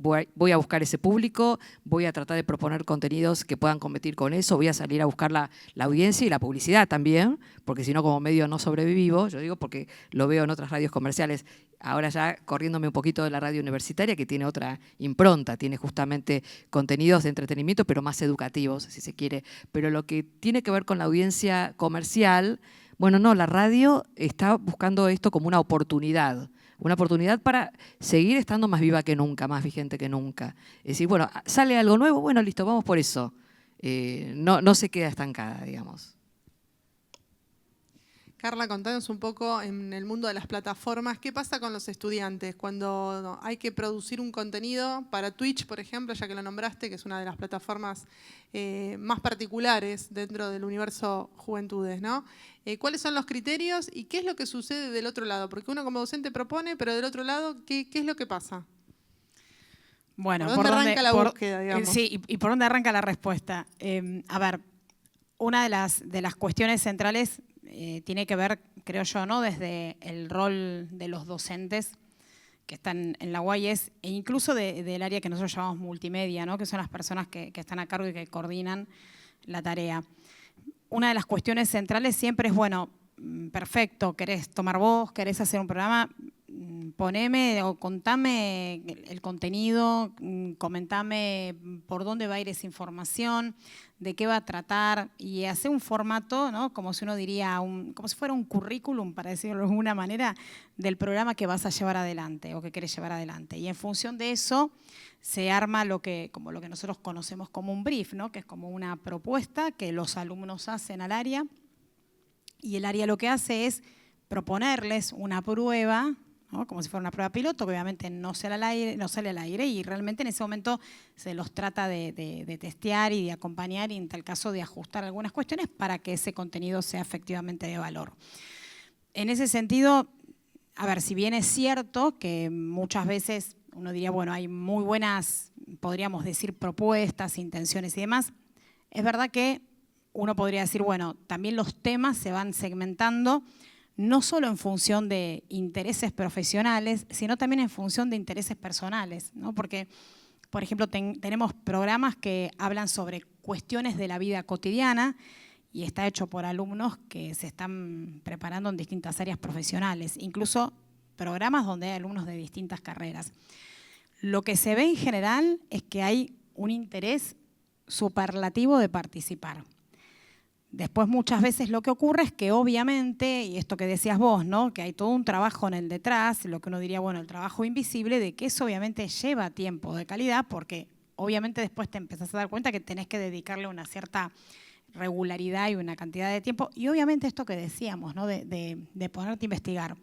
a buscar ese público, voy a tratar de proponer contenidos que puedan competir con eso, voy a salir a buscar la audiencia y la publicidad también, porque si no como medio no sobrevivo, yo digo porque lo veo en otras radios comerciales, ahora ya corriéndome un poquito de la radio universitaria que tiene otra impronta, tiene justamente contenidos de entretenimiento pero más educativos si se quiere, pero lo que tiene que ver con la audiencia comercial, bueno, no, la radio está buscando esto como una oportunidad para seguir estando más viva que nunca, más vigente que nunca. Es decir, bueno, sale algo nuevo, bueno, listo, vamos por eso. No se queda estancada, digamos. Carla, contanos un poco en el mundo de las plataformas, ¿qué pasa con los estudiantes cuando hay que producir un contenido para Twitch, por ejemplo, ya que lo nombraste, que es una de las plataformas más particulares dentro del universo Juventudes, ¿no? ¿Cuáles son los criterios y qué es lo que sucede del otro lado? Porque uno como docente propone, pero del otro lado, ¿qué es lo que pasa? Bueno, ¿Por dónde arranca la búsqueda, digamos? Sí, y por dónde arranca la respuesta. A ver, una de las cuestiones centrales tiene que ver, creo yo, ¿no? Desde el rol de los docentes que están en la UAI e incluso del área que nosotros llamamos multimedia, ¿no? Que son las personas que están a cargo y que coordinan la tarea. Una de las cuestiones centrales siempre es, bueno, perfecto, querés tomar vos, querés hacer un programa, poneme o contame el contenido, comentame por dónde va a ir esa información, de qué va a tratar y hacer un formato, ¿no? Como si uno diría, como si fuera un currículum, para decirlo de alguna manera, del programa que vas a llevar adelante o que querés llevar adelante. Y en función de eso se arma como lo que nosotros conocemos como un brief, ¿no? Que es como una propuesta que los alumnos hacen al área y el área lo que hace es proponerles una prueba, ¿no? Como si fuera una prueba piloto, que obviamente no sale al aire y realmente en ese momento se los trata de testear y de acompañar y en tal caso de ajustar algunas cuestiones para que ese contenido sea efectivamente de valor. En ese sentido, a ver, si bien es cierto que muchas veces uno diría, bueno, hay muy buenas, podríamos decir, propuestas, intenciones y demás, es verdad que uno podría decir, bueno, también los temas se van segmentando no solo en función de intereses profesionales, sino también en función de intereses personales, ¿no? Porque, por ejemplo, tenemos programas que hablan sobre cuestiones de la vida cotidiana y está hecho por alumnos que se están preparando en distintas áreas profesionales, incluso programas donde hay alumnos de distintas carreras. Lo que se ve en general es que hay un interés superlativo de participar. Después muchas veces lo que ocurre es que obviamente, y esto que decías vos, ¿no? Que hay todo un trabajo en el detrás, lo que uno diría, bueno, el trabajo invisible, de que eso obviamente lleva tiempo de calidad, porque obviamente después te empezás a dar cuenta que tenés que dedicarle una cierta regularidad y una cantidad de tiempo, y obviamente esto que decíamos, ¿no? de ponerte a investigar.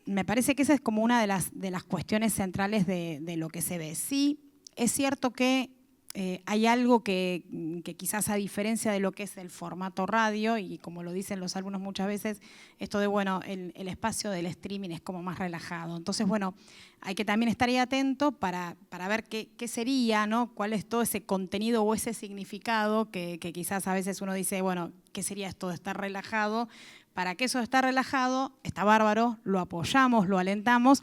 Me parece que esa es como una de las cuestiones centrales de lo que se ve. Sí, es cierto que hay algo que quizás a diferencia de lo que es el formato radio, y como lo dicen los alumnos muchas veces, esto de, bueno, el espacio del streaming es como más relajado. Entonces, bueno, hay que también estar ahí atento para ver qué sería, ¿no? Cuál es todo ese contenido o ese significado que quizás a veces uno dice, bueno, ¿qué sería esto de estar relajado? Para que eso de estar relajado, está bárbaro, lo apoyamos, lo alentamos,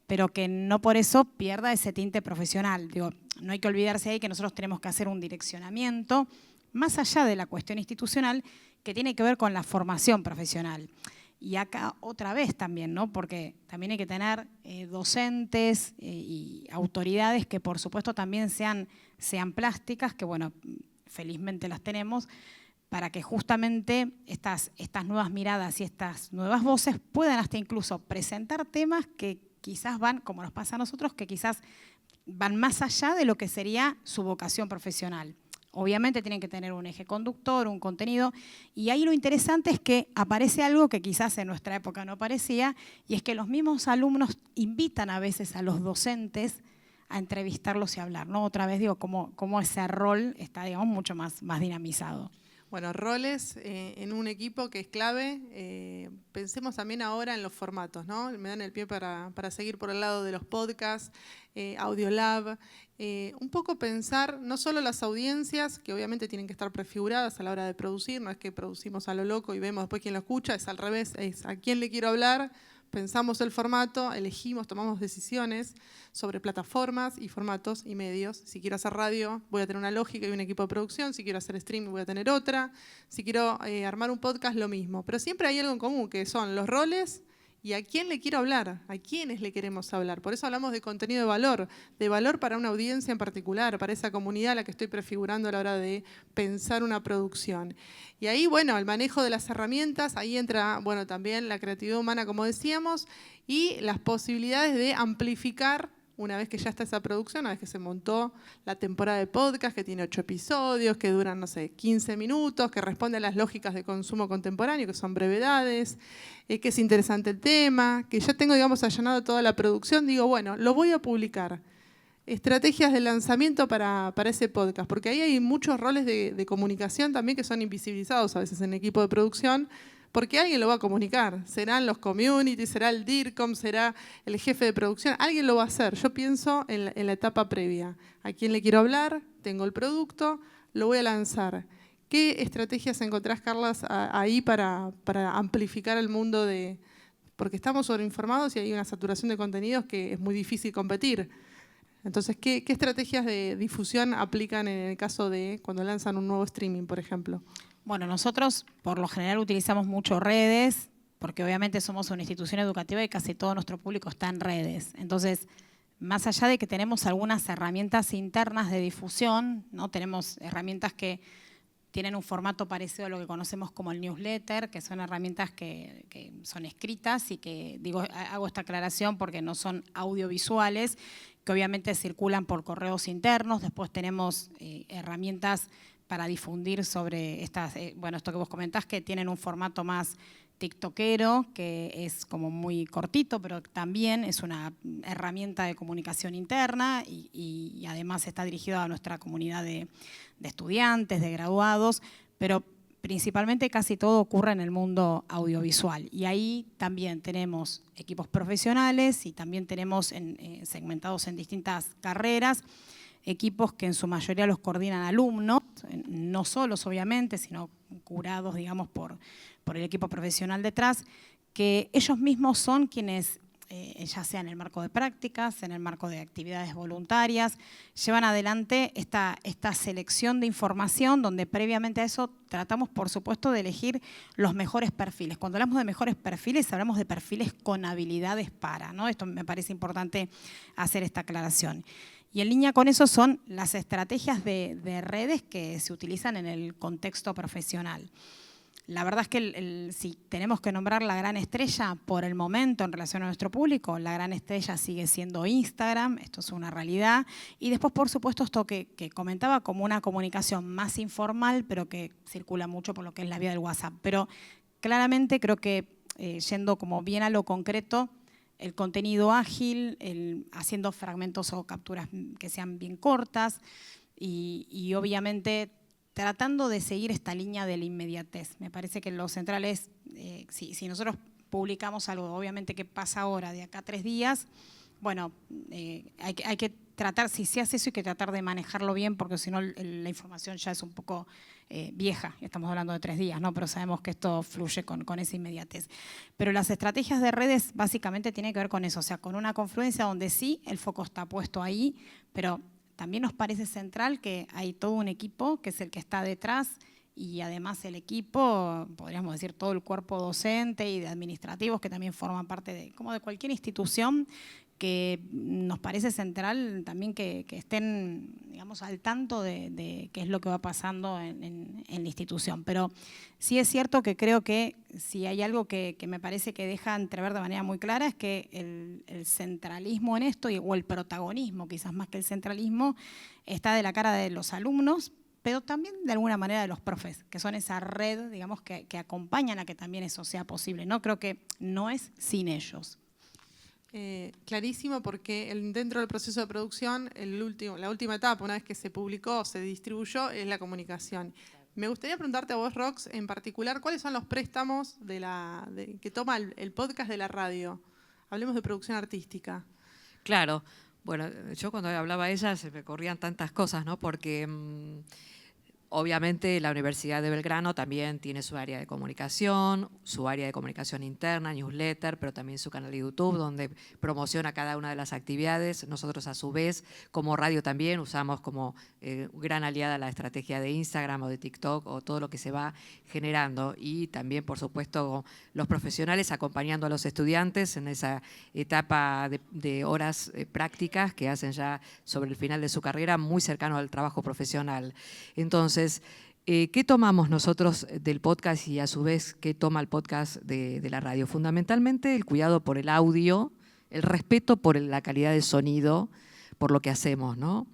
pero que no por eso pierda ese tinte profesional. Digo, no hay que olvidarse ahí que nosotros tenemos que hacer un direccionamiento más allá de la cuestión institucional que tiene que ver con la formación profesional. Y acá otra vez también, ¿no? Porque también hay que tener docentes y autoridades que por supuesto también sean plásticas, que bueno, felizmente las tenemos, para que justamente estas nuevas miradas y estas nuevas voces puedan hasta incluso presentar temas que quizás van, como nos pasa a nosotros, que quizás van más allá de lo que sería su vocación profesional. Obviamente tienen que tener un eje conductor, un contenido, y ahí lo interesante es que aparece algo que quizás en nuestra época no aparecía, y es que los mismos alumnos invitan a veces a los docentes a entrevistarlos y hablar, ¿no? Otra vez digo, cómo ese rol está, digamos, mucho más dinamizado. Bueno, roles en un equipo que es clave. Pensemos también ahora en los formatos, ¿no? Me dan el pie para seguir por el lado de los podcasts, Audiolab. Un poco pensar no solo las audiencias, que obviamente tienen que estar prefiguradas a la hora de producir, no es que producimos a lo loco y vemos después quién lo escucha, es al revés, es a quién le quiero hablar. Pensamos el formato, elegimos, tomamos decisiones sobre plataformas y formatos y medios. Si quiero hacer radio, voy a tener una lógica y un equipo de producción. Si quiero hacer streaming, voy a tener otra. Si quiero armar un podcast, lo mismo. Pero siempre hay algo en común, que son los roles y a quién le quiero hablar, a quiénes le queremos hablar. Por eso hablamos de contenido de valor para una audiencia en particular, para esa comunidad a la que estoy prefigurando a la hora de pensar una producción. Y ahí, bueno, el manejo de las herramientas, ahí entra, bueno, también la creatividad humana, como decíamos, y las posibilidades de amplificar una vez que ya está esa producción, una vez que se montó la temporada de podcast, que tiene 8 episodios, que duran, no sé, 15 minutos, que responde a las lógicas de consumo contemporáneo, que son brevedades, que es interesante el tema, que ya tengo, digamos, allanado toda la producción, digo, bueno, lo voy a publicar. Estrategias de lanzamiento para ese podcast, porque ahí hay muchos roles de comunicación también que son invisibilizados a veces en el equipo de producción, porque alguien lo va a comunicar. Serán los community, será el DIRCOM, será el jefe de producción, alguien lo va a hacer. Yo pienso en la etapa previa. ¿A quién le quiero hablar? Tengo el producto, lo voy a lanzar. ¿Qué estrategias encontrás, Carlas, ahí para amplificar el mundo de...? Porque estamos sobreinformados y hay una saturación de contenidos que es muy difícil competir. Entonces, ¿qué estrategias de difusión aplican en el caso de cuando lanzan un nuevo streaming, por ejemplo? Bueno, nosotros por lo general utilizamos mucho redes, porque obviamente somos una institución educativa y casi todo nuestro público está en redes. Entonces, más allá de que tenemos algunas herramientas internas de difusión, ¿no? Tenemos herramientas que tienen un formato parecido a lo que conocemos como el newsletter, que son herramientas que son escritas y que, digo, hago esta aclaración porque no son audiovisuales, que obviamente circulan por correos internos. Después tenemos herramientas para difundir sobre estas, bueno, esto que vos comentás, que tienen un formato más tiktokero, que es como muy cortito, pero también es una herramienta de comunicación interna y además está dirigido a nuestra comunidad de estudiantes, de graduados, pero principalmente casi todo ocurre en el mundo audiovisual. Y ahí también tenemos equipos profesionales y también tenemos segmentados en distintas carreras, equipos que en su mayoría los coordinan alumnos, no solos obviamente, sino curados, digamos, por el equipo profesional detrás, que ellos mismos son quienes, ya sea en el marco de prácticas, en el marco de actividades voluntarias, llevan adelante esta selección de información donde previamente a eso tratamos, por supuesto, de elegir los mejores perfiles. Cuando hablamos de mejores perfiles, hablamos de perfiles con habilidades para, ¿no? Esto me parece importante hacer esta aclaración. Y en línea con eso son las estrategias de redes que se utilizan en el contexto profesional. La verdad es que si tenemos que nombrar la gran estrella por el momento en relación a nuestro público, la gran estrella sigue siendo Instagram, esto es una realidad. Y después, por supuesto, esto que comentaba como una comunicación más informal, pero que circula mucho por lo que es la vía del WhatsApp. Pero claramente creo que, yendo como bien a lo concreto, el contenido ágil, haciendo fragmentos o capturas que sean bien cortas y obviamente tratando de seguir esta línea de la inmediatez. Me parece que lo central es, si nosotros publicamos algo, obviamente que pasa ahora, de acá a 3 días, bueno, hay que tratar, si se hace eso, hay que tratar de manejarlo bien, porque si no la información ya es un poco vieja, estamos hablando de 3 días, ¿no? Pero sabemos que esto fluye con esa inmediatez. Pero las estrategias de redes básicamente tienen que ver con eso, o sea, con una confluencia donde sí, el foco está puesto ahí, pero también nos parece central que hay todo un equipo que es el que está detrás y además el equipo, podríamos decir todo el cuerpo docente y de administrativos que también forman parte de cualquier institución, que nos parece central también que estén, digamos, al tanto de qué es lo que va pasando en la institución. Pero sí es cierto que creo que si hay algo que me parece que deja entrever de manera muy clara es que el centralismo en esto, o el protagonismo, quizás más que el centralismo, está de la cara de los alumnos, pero también de alguna manera de los profes, que son esa red, digamos, que acompañan a que también eso sea posible, ¿no? Creo que no es sin ellos. Clarísimo, porque dentro del proceso de producción, la última etapa, una vez que se publicó, se distribuyó, es la comunicación. Me gustaría preguntarte a vos, Rox, en particular, ¿cuáles son los préstamos que toma el podcast de la radio? Hablemos de producción artística. Claro. Bueno, yo cuando hablaba a ella se me corrían tantas cosas, ¿no? Porque obviamente la Universidad de Belgrano también tiene su área de comunicación interna, newsletter, pero también su canal de YouTube donde promociona cada una de las actividades. Nosotros a su vez, como radio también, usamos como gran aliada la estrategia de Instagram o de TikTok o todo lo que se va generando. Y también, por supuesto, los profesionales acompañando a los estudiantes en esa etapa de horas prácticas que hacen ya sobre el final de su carrera, muy cercano al trabajo profesional. Entonces, ¿qué tomamos nosotros del podcast y a su vez qué toma el podcast de la radio? Fundamentalmente el cuidado por el audio, el respeto por la calidad del sonido, por lo que hacemos, ¿no?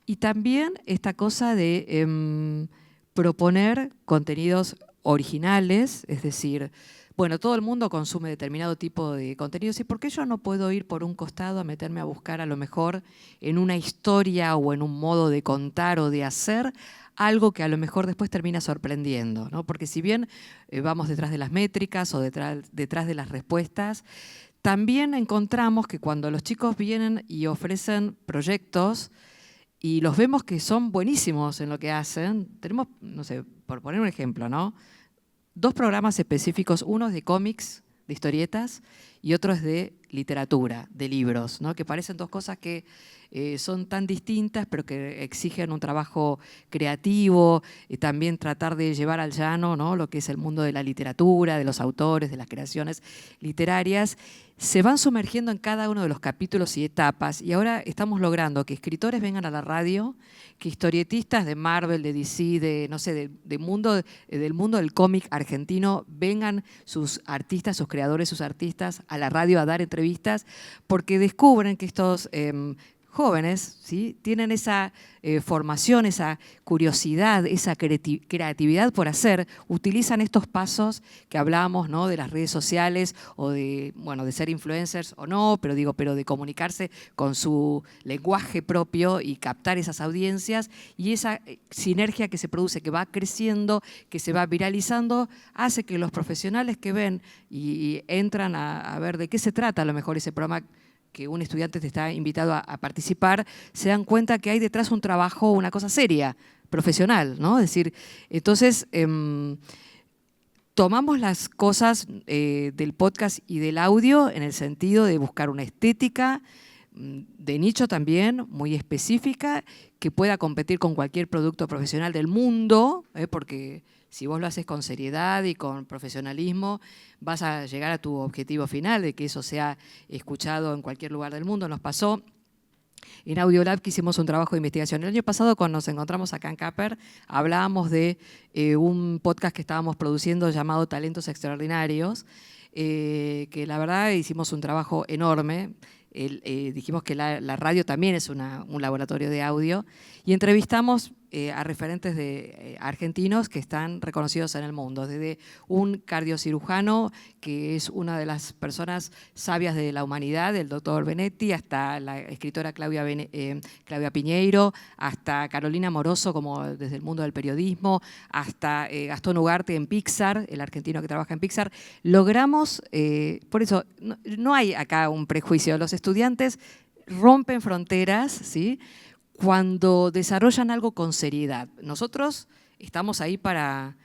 Y también esta cosa de proponer contenidos originales, es decir, bueno, todo el mundo consume determinado tipo de contenidos, ¿y por qué yo no puedo ir por un costado a meterme a buscar a lo mejor en una historia o en un modo de contar o de hacer algo que a lo mejor después termina sorprendiendo, ¿no? Porque si bien vamos detrás de las métricas o detrás de las respuestas, también encontramos que cuando los chicos vienen y ofrecen proyectos y los vemos que son buenísimos en lo que hacen, tenemos, no sé, por poner un ejemplo, ¿no? 2 programas específicos, uno es de cómics, de historietas, y otro es de literatura, de libros, ¿no? Que parecen 2 cosas que son tan distintas, pero que exigen un trabajo creativo, y también tratar de llevar al llano, ¿no? Lo que es el mundo de la literatura, de los autores, de las creaciones literarias. Se van sumergiendo en cada uno de los capítulos y etapas, y ahora estamos logrando que escritores vengan a la radio, que historietistas de Marvel, de DC, del mundo del cómic argentino, vengan sus artistas, sus creadores, sus artistas a la radio a dar entrevistas, porque descubren que estos jóvenes, ¿sí?, tienen esa formación, esa curiosidad, esa creatividad por hacer, utilizan estos pasos que hablábamos, ¿no?, de las redes sociales o de ser influencers o no, pero de comunicarse con su lenguaje propio y captar esas audiencias, y esa sinergia que se produce, que va creciendo, que se va viralizando, hace que los profesionales que ven y entran a ver de qué se trata a lo mejor ese programa que un estudiante te está invitado a participar, se dan cuenta que hay detrás un trabajo, una cosa seria, profesional, ¿no? Es decir, entonces tomamos las cosas del podcast y del audio en el sentido de buscar una estética de nicho también, muy específica, que pueda competir con cualquier producto profesional del mundo, porque si vos lo haces con seriedad y con profesionalismo, vas a llegar a tu objetivo final de que eso sea escuchado en cualquier lugar del mundo. Nos pasó en Audiolab que hicimos un trabajo de investigación. El año pasado, cuando nos encontramos acá en Caper, hablábamos de un podcast que estábamos produciendo llamado Talentos Extraordinarios, que la verdad hicimos un trabajo enorme. Dijimos que la radio también es un laboratorio de audio, y entrevistamos a referentes argentinos que están reconocidos en el mundo, desde un cardiocirujano que es una de las personas sabias de la humanidad, el doctor Benetti, hasta la escritora Claudia Piñeiro, hasta Carolina Moroso, como desde el mundo del periodismo, hasta Gastón Ugarte en Pixar, el argentino que trabaja en Pixar. Logramos, por eso no hay acá un prejuicio, los estudiantes rompen fronteras, ¿sí?, cuando desarrollan algo con seriedad. Nosotros estamos ahí para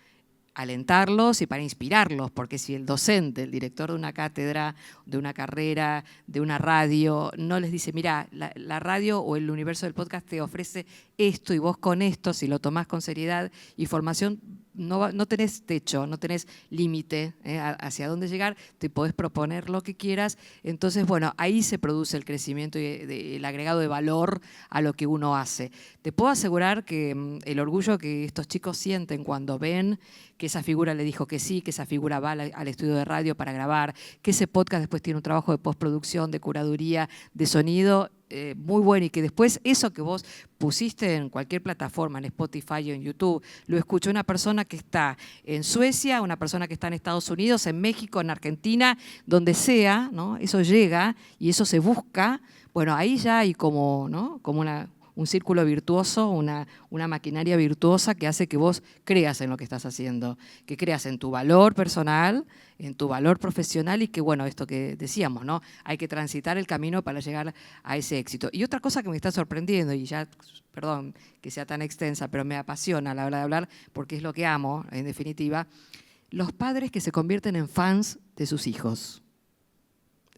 alentarlos y para inspirarlos, porque si el docente, el director de una cátedra, de una carrera, de una radio, no les dice, mira, la radio o el universo del podcast te ofrece esto y vos con esto, si lo tomás con seriedad y formación, no tenés techo, no tenés límite hacia dónde llegar, te podés proponer lo que quieras. Entonces, bueno, ahí se produce el crecimiento y el agregado de valor a lo que uno hace. Te puedo asegurar que el orgullo que estos chicos sienten cuando ven que esa figura le dijo que sí, que esa figura va al estudio de radio para grabar, que ese podcast después tiene un trabajo de postproducción, de curaduría, de sonido, muy bueno, y que después eso que vos pusiste en cualquier plataforma, en Spotify o en YouTube, lo escuchó una persona que está en Suecia, una persona que está en Estados Unidos, en México, en Argentina, donde sea, ¿no? Eso llega y eso se busca. Bueno, ahí ya hay como, ¿no? Como un círculo virtuoso, una maquinaria virtuosa que hace que vos creas en lo que estás haciendo, que creas en tu valor personal, en tu valor profesional y que, bueno, esto que decíamos, ¿no? Hay que transitar el camino para llegar a ese éxito. Y otra cosa que me está sorprendiendo, y ya, perdón que sea tan extensa, pero me apasiona a la hora de hablar porque es lo que amo, en definitiva, los padres que se convierten en fans de sus hijos.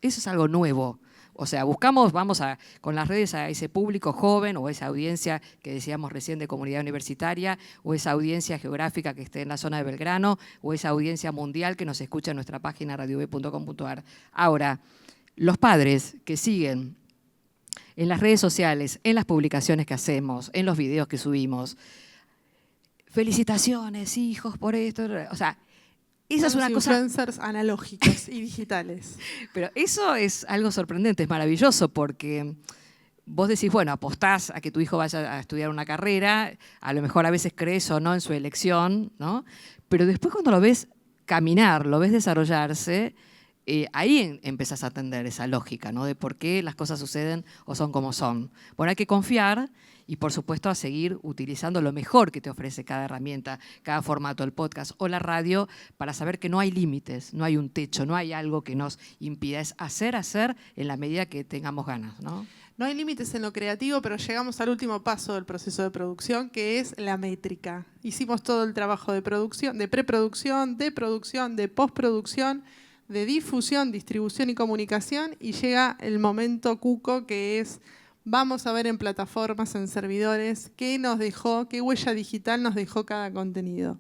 Eso es algo nuevo. O sea, vamos con las redes a ese público joven o esa audiencia que decíamos recién de comunidad universitaria o esa audiencia geográfica que esté en la zona de Belgrano o esa audiencia mundial que nos escucha en nuestra página radiob.com.ar. Ahora, los padres que siguen en las redes sociales, en las publicaciones que hacemos, en los videos que subimos, felicitaciones, hijos, por esto, o sea, esa es una cosa. Influencers analógicos y digitales. Pero eso es algo sorprendente, es maravilloso, porque vos decís, bueno, apostás a que tu hijo vaya a estudiar una carrera, a lo mejor a veces crees o no en su elección, ¿no? Pero después cuando lo ves caminar, lo ves desarrollarse, ahí empezás a atender esa lógica, ¿no? De por qué las cosas suceden o son como son. Bueno, hay que confiar y, por supuesto, a seguir utilizando lo mejor que te ofrece cada herramienta, cada formato, el podcast o la radio, para saber que no hay límites, no hay un techo, no hay algo que nos impida. Es hacer en la medida que tengamos ganas, ¿no? No hay límites en lo creativo, pero llegamos al último paso del proceso de producción, que es la métrica. Hicimos todo el trabajo de producción, de preproducción, de producción, de postproducción, de difusión, distribución y comunicación, y llega el momento cuco, que es vamos a ver en plataformas, en servidores, qué nos dejó, qué huella digital nos dejó cada contenido.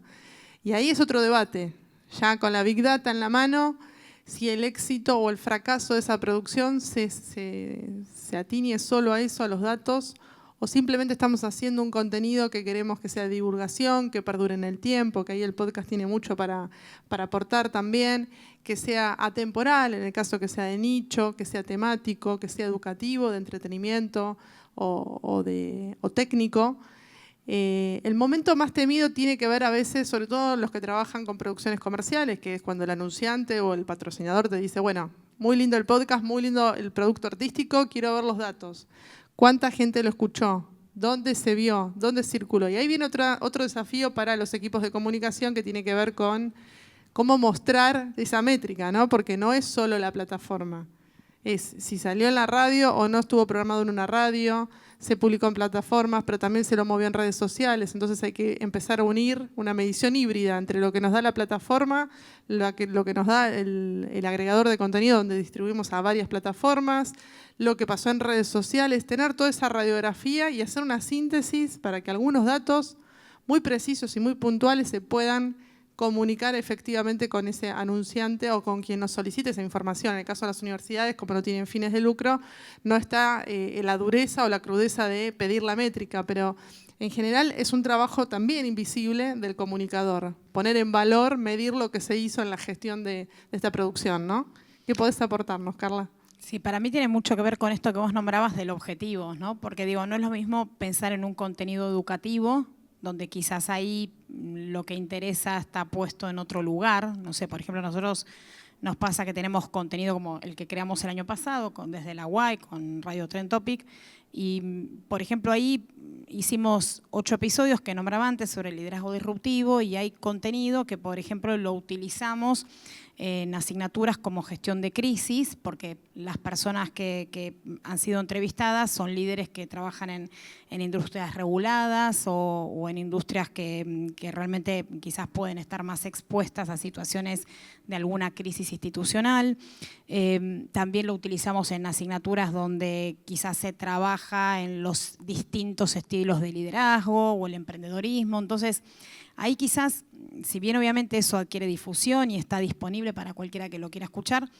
Y ahí es otro debate, ya con la Big Data en la mano, si el éxito o el fracaso de esa producción se atiñe solo a eso, a los datos, o simplemente estamos haciendo un contenido que queremos que sea divulgación, que perdure en el tiempo, que ahí el podcast tiene mucho para aportar también, que sea atemporal, en el caso que sea de nicho, que sea temático, que sea educativo, de entretenimiento o técnico. El momento más temido tiene que ver a veces, sobre todo los que trabajan con producciones comerciales, que es cuando el anunciante o el patrocinador te dice, bueno, muy lindo el podcast, muy lindo el producto artístico, quiero ver los datos. ¿Cuánta gente lo escuchó? ¿Dónde se vio? ¿Dónde circuló? Y ahí viene otro desafío para los equipos de comunicación que tiene que ver con cómo mostrar esa métrica, ¿no? Porque no es solo la plataforma. Es si salió en la radio o no estuvo programado en una radio, se publicó en plataformas, pero también se lo movió en redes sociales. Entonces hay que empezar a unir una medición híbrida entre lo que nos da la plataforma, lo que nos da el agregador de contenido donde distribuimos a varias plataformas, lo que pasó en redes sociales, tener toda esa radiografía y hacer una síntesis para que algunos datos muy precisos y muy puntuales se puedan comunicar efectivamente con ese anunciante o con quien nos solicite esa información. En el caso de las universidades, como no tienen fines de lucro, no está la dureza o la crudeza de pedir la métrica, pero en general es un trabajo también invisible del comunicador. Poner en valor, medir lo que se hizo en la gestión de esta producción, ¿no? ¿Qué podés aportarnos, Carla? Sí, para mí tiene mucho que ver con esto que vos nombrabas del objetivo, ¿no? Porque digo, no es lo mismo pensar en un contenido educativo, donde quizás ahí lo que interesa está puesto en otro lugar. No sé, por ejemplo, a nosotros nos pasa que tenemos contenido como el que creamos el año pasado, desde la UAI, con Radio Trend Topic, y por ejemplo ahí hicimos 8 episodios que nombraba antes sobre el liderazgo disruptivo y hay contenido que, por ejemplo, lo utilizamos en asignaturas como gestión de crisis, porque las personas que han sido entrevistadas son líderes que trabajan en industrias reguladas o en industrias que realmente quizás pueden estar más expuestas a situaciones de alguna crisis institucional. También lo utilizamos en asignaturas donde quizás se trabaja en los distintos estilos de liderazgo o el emprendedorismo. Entonces, ahí quizás, si bien obviamente eso adquiere difusión y está disponible para cualquiera que lo quiera escuchar,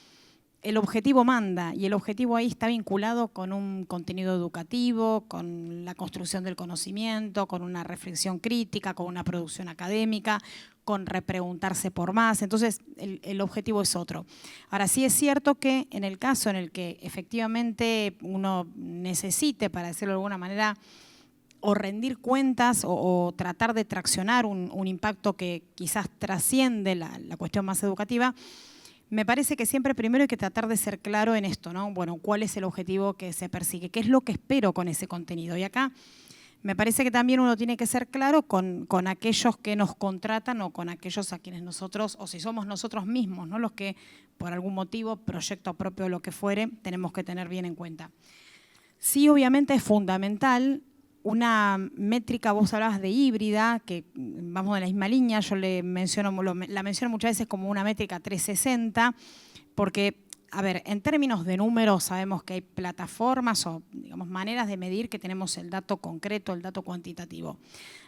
el objetivo manda, y el objetivo ahí está vinculado con un contenido educativo, con la construcción del conocimiento, con una reflexión crítica, con una producción académica, con repreguntarse por más. Entonces, el objetivo es otro. Ahora, sí es cierto que en el caso en el que efectivamente uno necesite, para decirlo de alguna manera, o rendir cuentas o tratar de traccionar un impacto que quizás trasciende la cuestión más educativa, me parece que siempre primero hay que tratar de ser claro en esto, ¿no? Bueno, ¿cuál es el objetivo que se persigue? ¿Qué es lo que espero con ese contenido? Y acá me parece que también uno tiene que ser claro con aquellos que nos contratan o con aquellos a quienes nosotros, o si somos nosotros mismos, ¿no? Los que por algún motivo, proyecto propio o lo que fuere, tenemos que tener bien en cuenta. Sí, obviamente es fundamental una métrica, vos hablabas de híbrida, que vamos de la misma línea, yo la menciono muchas veces como una métrica 360, porque, a ver, en términos de números sabemos que hay plataformas o, digamos, maneras de medir que tenemos el dato concreto, el dato cuantitativo.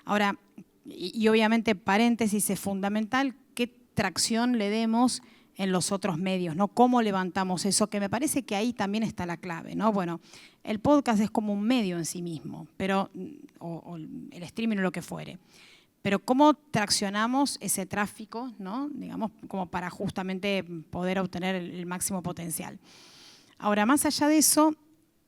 Ahora, y obviamente, paréntesis, es fundamental qué tracción le demos en los otros medios, ¿no? ¿Cómo levantamos eso? Que me parece que ahí también está la clave, ¿no? Bueno, el podcast es como un medio en sí mismo, pero, o el streaming o lo que fuere. Pero ¿cómo traccionamos ese tráfico, ¿no? Digamos, como para justamente poder obtener el máximo potencial? Ahora, más allá de eso,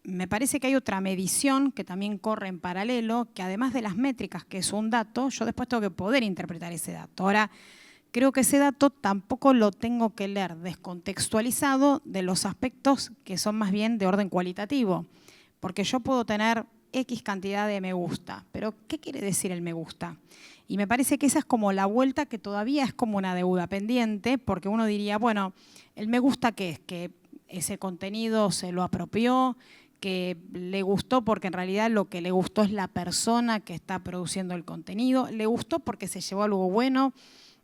me parece que hay otra medición que también corre en paralelo, que además de las métricas, que es un dato, yo después tengo que poder interpretar ese dato. Ahora, creo que ese dato tampoco lo tengo que leer descontextualizado de los aspectos que son más bien de orden cualitativo, porque yo puedo tener X cantidad de me gusta, pero ¿qué quiere decir el me gusta? Y me parece que esa es como la vuelta que todavía es como una deuda pendiente, porque uno diría, bueno, ¿el me gusta qué es? Que ese contenido se lo apropió, que le gustó porque en realidad lo que le gustó es la persona que está produciendo el contenido, le gustó porque se llevó algo bueno,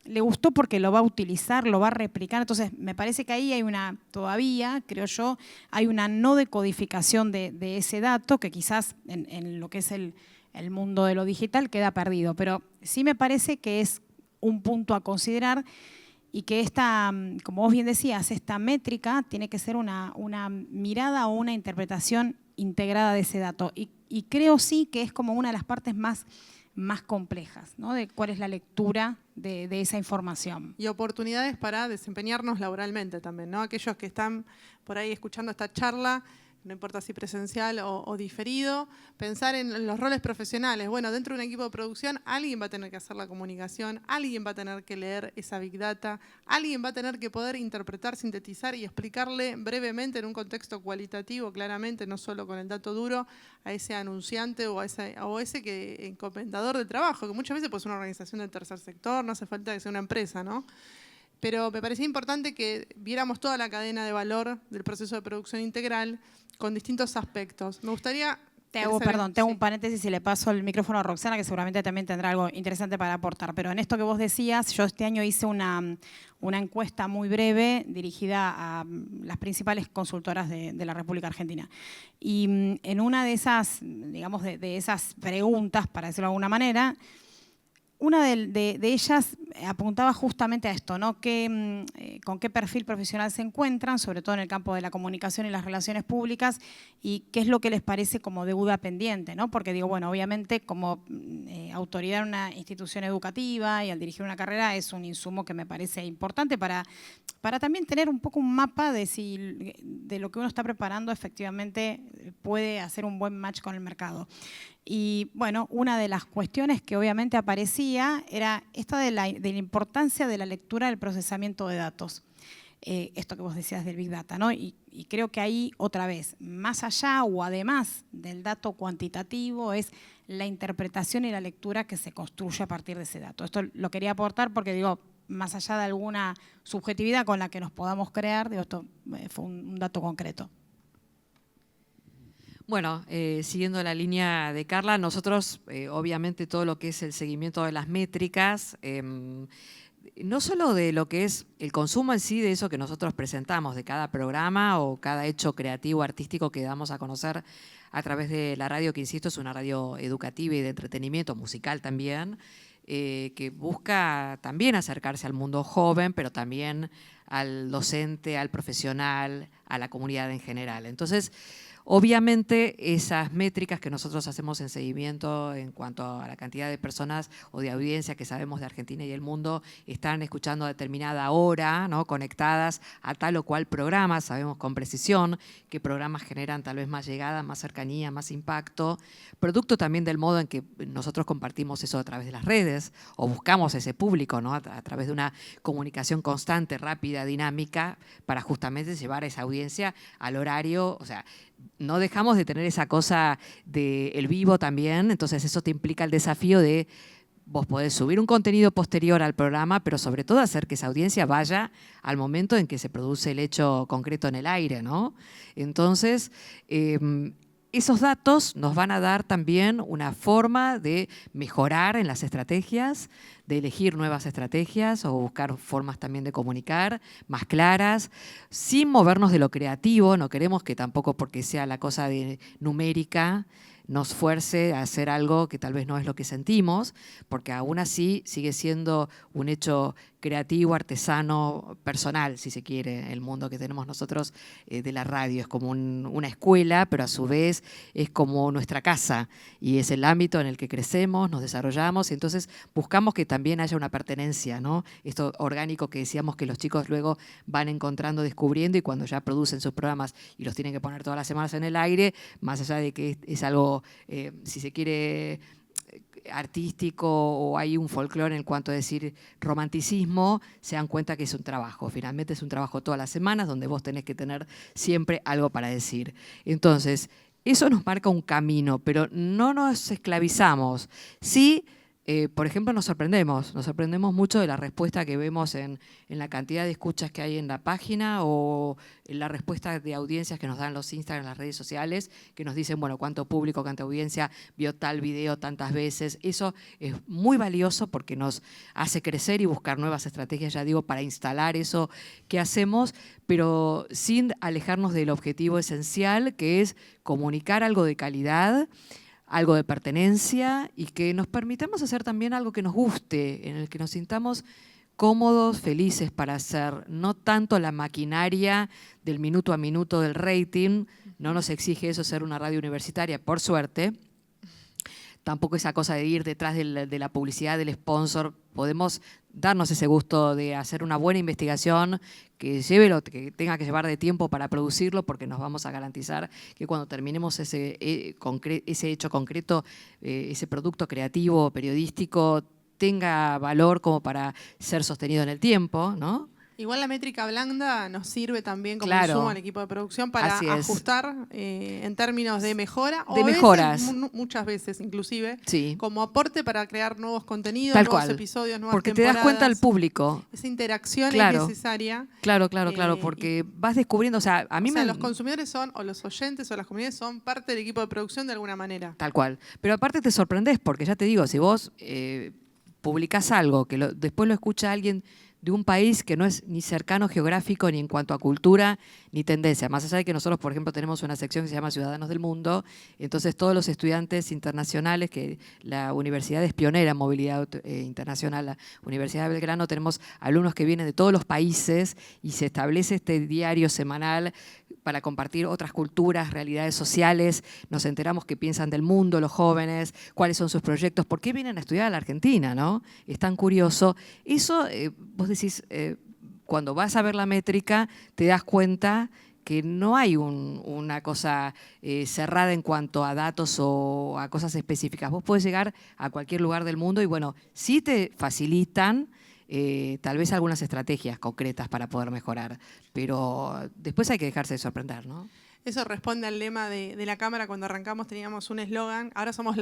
le gustó porque lo va a utilizar, lo va a replicar. Entonces, me parece que ahí hay todavía, creo yo, hay una no decodificación de ese dato que quizás en lo que es el mundo de lo digital queda perdido. Pero sí me parece que es un punto a considerar y que esta, como vos bien decías, esta métrica tiene que ser una mirada o una interpretación integrada de ese dato. Y creo sí que es como una de las partes más complejas, ¿no? De cuál es la lectura de esa información. Y oportunidades para desempeñarnos laboralmente también, ¿no? Aquellos que están por ahí escuchando esta charla, no importa si presencial o diferido, pensar en los roles profesionales. Bueno, dentro de un equipo de producción alguien va a tener que hacer la comunicación, alguien va a tener que leer esa Big Data, alguien va a tener que poder interpretar, sintetizar y explicarle brevemente en un contexto cualitativo, claramente, no solo con el dato duro, a ese anunciante o a ese que encomendador de trabajo, que muchas veces puede ser una organización del tercer sector, no hace falta que sea una empresa, ¿no? Pero me parecía importante que viéramos toda la cadena de valor del proceso de producción integral con distintos aspectos. Me gustaría... Te hago un paréntesis y le paso el micrófono a Roxana, que seguramente también tendrá algo interesante para aportar. Pero en esto que vos decías, yo este año hice una encuesta muy breve dirigida a las principales consultoras de la República Argentina. Y en una de esas, digamos, de esas preguntas, para decirlo de alguna manera, una de ellas apuntaba justamente a esto, ¿no? Con qué perfil profesional se encuentran, sobre todo en el campo de la comunicación y las relaciones públicas, y qué es lo que les parece como deuda pendiente, ¿no? Porque digo, bueno, obviamente como autoridad en una institución educativa y al dirigir una carrera es un insumo que me parece importante para también tener un poco un mapa de lo que uno está preparando efectivamente puede hacer un buen match con el mercado. Y bueno, una de las cuestiones que obviamente aparecía era esta de la importancia de la lectura del procesamiento de datos. Esto que vos decías del Big Data, ¿no? Y creo que ahí, otra vez, más allá o además del dato cuantitativo, es la interpretación y la lectura que se construye a partir de ese dato. Esto lo quería aportar porque, digo, más allá de alguna subjetividad con la que nos podamos crear, digo, esto fue un dato concreto. Bueno, siguiendo la línea de Carla, nosotros obviamente todo lo que es el seguimiento de las métricas, no solo de lo que es el consumo en sí de eso que nosotros presentamos, de cada programa o cada hecho creativo, artístico que damos a conocer a través de la radio, que insisto es una radio educativa y de entretenimiento musical también, que busca también acercarse al mundo joven, pero también al docente, al profesional, a la comunidad en general. Entonces, obviamente, esas métricas que nosotros hacemos en seguimiento en cuanto a la cantidad de personas o de audiencia que sabemos de Argentina y el mundo están escuchando a determinada hora, ¿no?, conectadas a tal o cual programa, sabemos con precisión qué programas generan tal vez más llegada, más cercanía, más impacto, producto también del modo en que nosotros compartimos eso a través de las redes o buscamos ese público, ¿no?, a través de una comunicación constante, rápida, dinámica, para justamente llevar a esa audiencia al horario, o sea, no dejamos de tener esa cosa del vivo también, entonces eso te implica el desafío de vos podés subir un contenido posterior al programa, pero sobre todo hacer que esa audiencia vaya al momento en que se produce el hecho concreto en el aire, ¿no? Entonces, esos datos nos van a dar también una forma de mejorar en las estrategias, de elegir nuevas estrategias o buscar formas también de comunicar más claras, sin movernos de lo creativo. No queremos que tampoco porque sea la cosa de numérica nos fuerce a hacer algo que tal vez no es lo que sentimos, porque aún así sigue siendo un hecho creativo, artesano, personal, si se quiere, el mundo que tenemos nosotros de la radio. Es como una escuela, pero a su vez es como nuestra casa y es el ámbito en el que crecemos, nos desarrollamos, y entonces buscamos que también haya una pertenencia, ¿no? Esto orgánico que decíamos que los chicos luego van encontrando, descubriendo, y cuando ya producen sus programas y los tienen que poner todas las semanas en el aire, más allá de que es algo, si se quiere, artístico o hay un folclore en cuanto a decir romanticismo, se dan cuenta que es un trabajo. Finalmente es un trabajo todas las semanas donde vos tenés que tener siempre algo para decir. Entonces, eso nos marca un camino, pero no nos esclavizamos. Sí, por ejemplo, nos sorprendemos mucho de la respuesta que vemos en la cantidad de escuchas que hay en la página o en la respuesta de audiencias que nos dan los Instagram, las redes sociales, que nos dicen, bueno, cuánto público, cuánta audiencia vio tal video tantas veces. Eso es muy valioso porque nos hace crecer y buscar nuevas estrategias, ya digo, para instalar eso que hacemos, pero sin alejarnos del objetivo esencial, que es comunicar algo de calidad, algo de pertenencia, y que nos permitamos hacer también algo que nos guste, en el que nos sintamos cómodos, felices para hacer. No tanto la maquinaria del minuto a minuto del rating, no nos exige eso ser una radio universitaria, por suerte. Tampoco esa cosa de ir detrás de la publicidad, del sponsor. Podemos darnos ese gusto de hacer una buena investigación que lleve lo que tenga que llevar de tiempo para producirlo, porque nos vamos a garantizar que cuando terminemos ese hecho concreto, ese producto creativo, periodístico, tenga valor como para ser sostenido en el tiempo, ¿no? Igual la métrica blanda nos sirve también como Claro, insumo al equipo de producción para ajustar en términos de mejora. De mejoras. Muchas veces, inclusive, sí, como aporte para crear nuevos contenidos, tal nuevos cual. episodios, nuevas porque temporadas. te das cuenta al público. Esa interacción Claro. es necesaria. Claro, porque vas descubriendo, o sea, a mí los consumidores son, o los oyentes o las comunidades son parte del equipo de producción de alguna manera. Tal cual. Pero aparte te sorprendés, porque ya te digo, si vos publicás algo que después lo escucha alguien de un país que no es ni cercano geográfico, ni en cuanto a cultura, ni tendencia. Más allá de que nosotros, por ejemplo, tenemos una sección que se llama Ciudadanos del Mundo, entonces todos los estudiantes internacionales, que la universidad es pionera en movilidad internacional, la Universidad de Belgrano, tenemos alumnos que vienen de todos los países y se establece este diario semanal para compartir otras culturas, realidades sociales. Nos enteramos qué piensan del mundo los jóvenes, cuáles son sus proyectos, por qué vienen a estudiar a la Argentina, ¿no? Es tan curioso. Eso, vos decís, cuando vas a ver la métrica, te das cuenta que no hay una cosa cerrada en cuanto a datos o a cosas específicas. Vos podés llegar a cualquier lugar del mundo y, bueno, sí te facilitan tal vez algunas estrategias concretas para poder mejorar, pero después hay que dejarse de sorprender, ¿no? Eso responde al lema de la Cámara. Cuando arrancamos teníamos un eslogan, ahora somos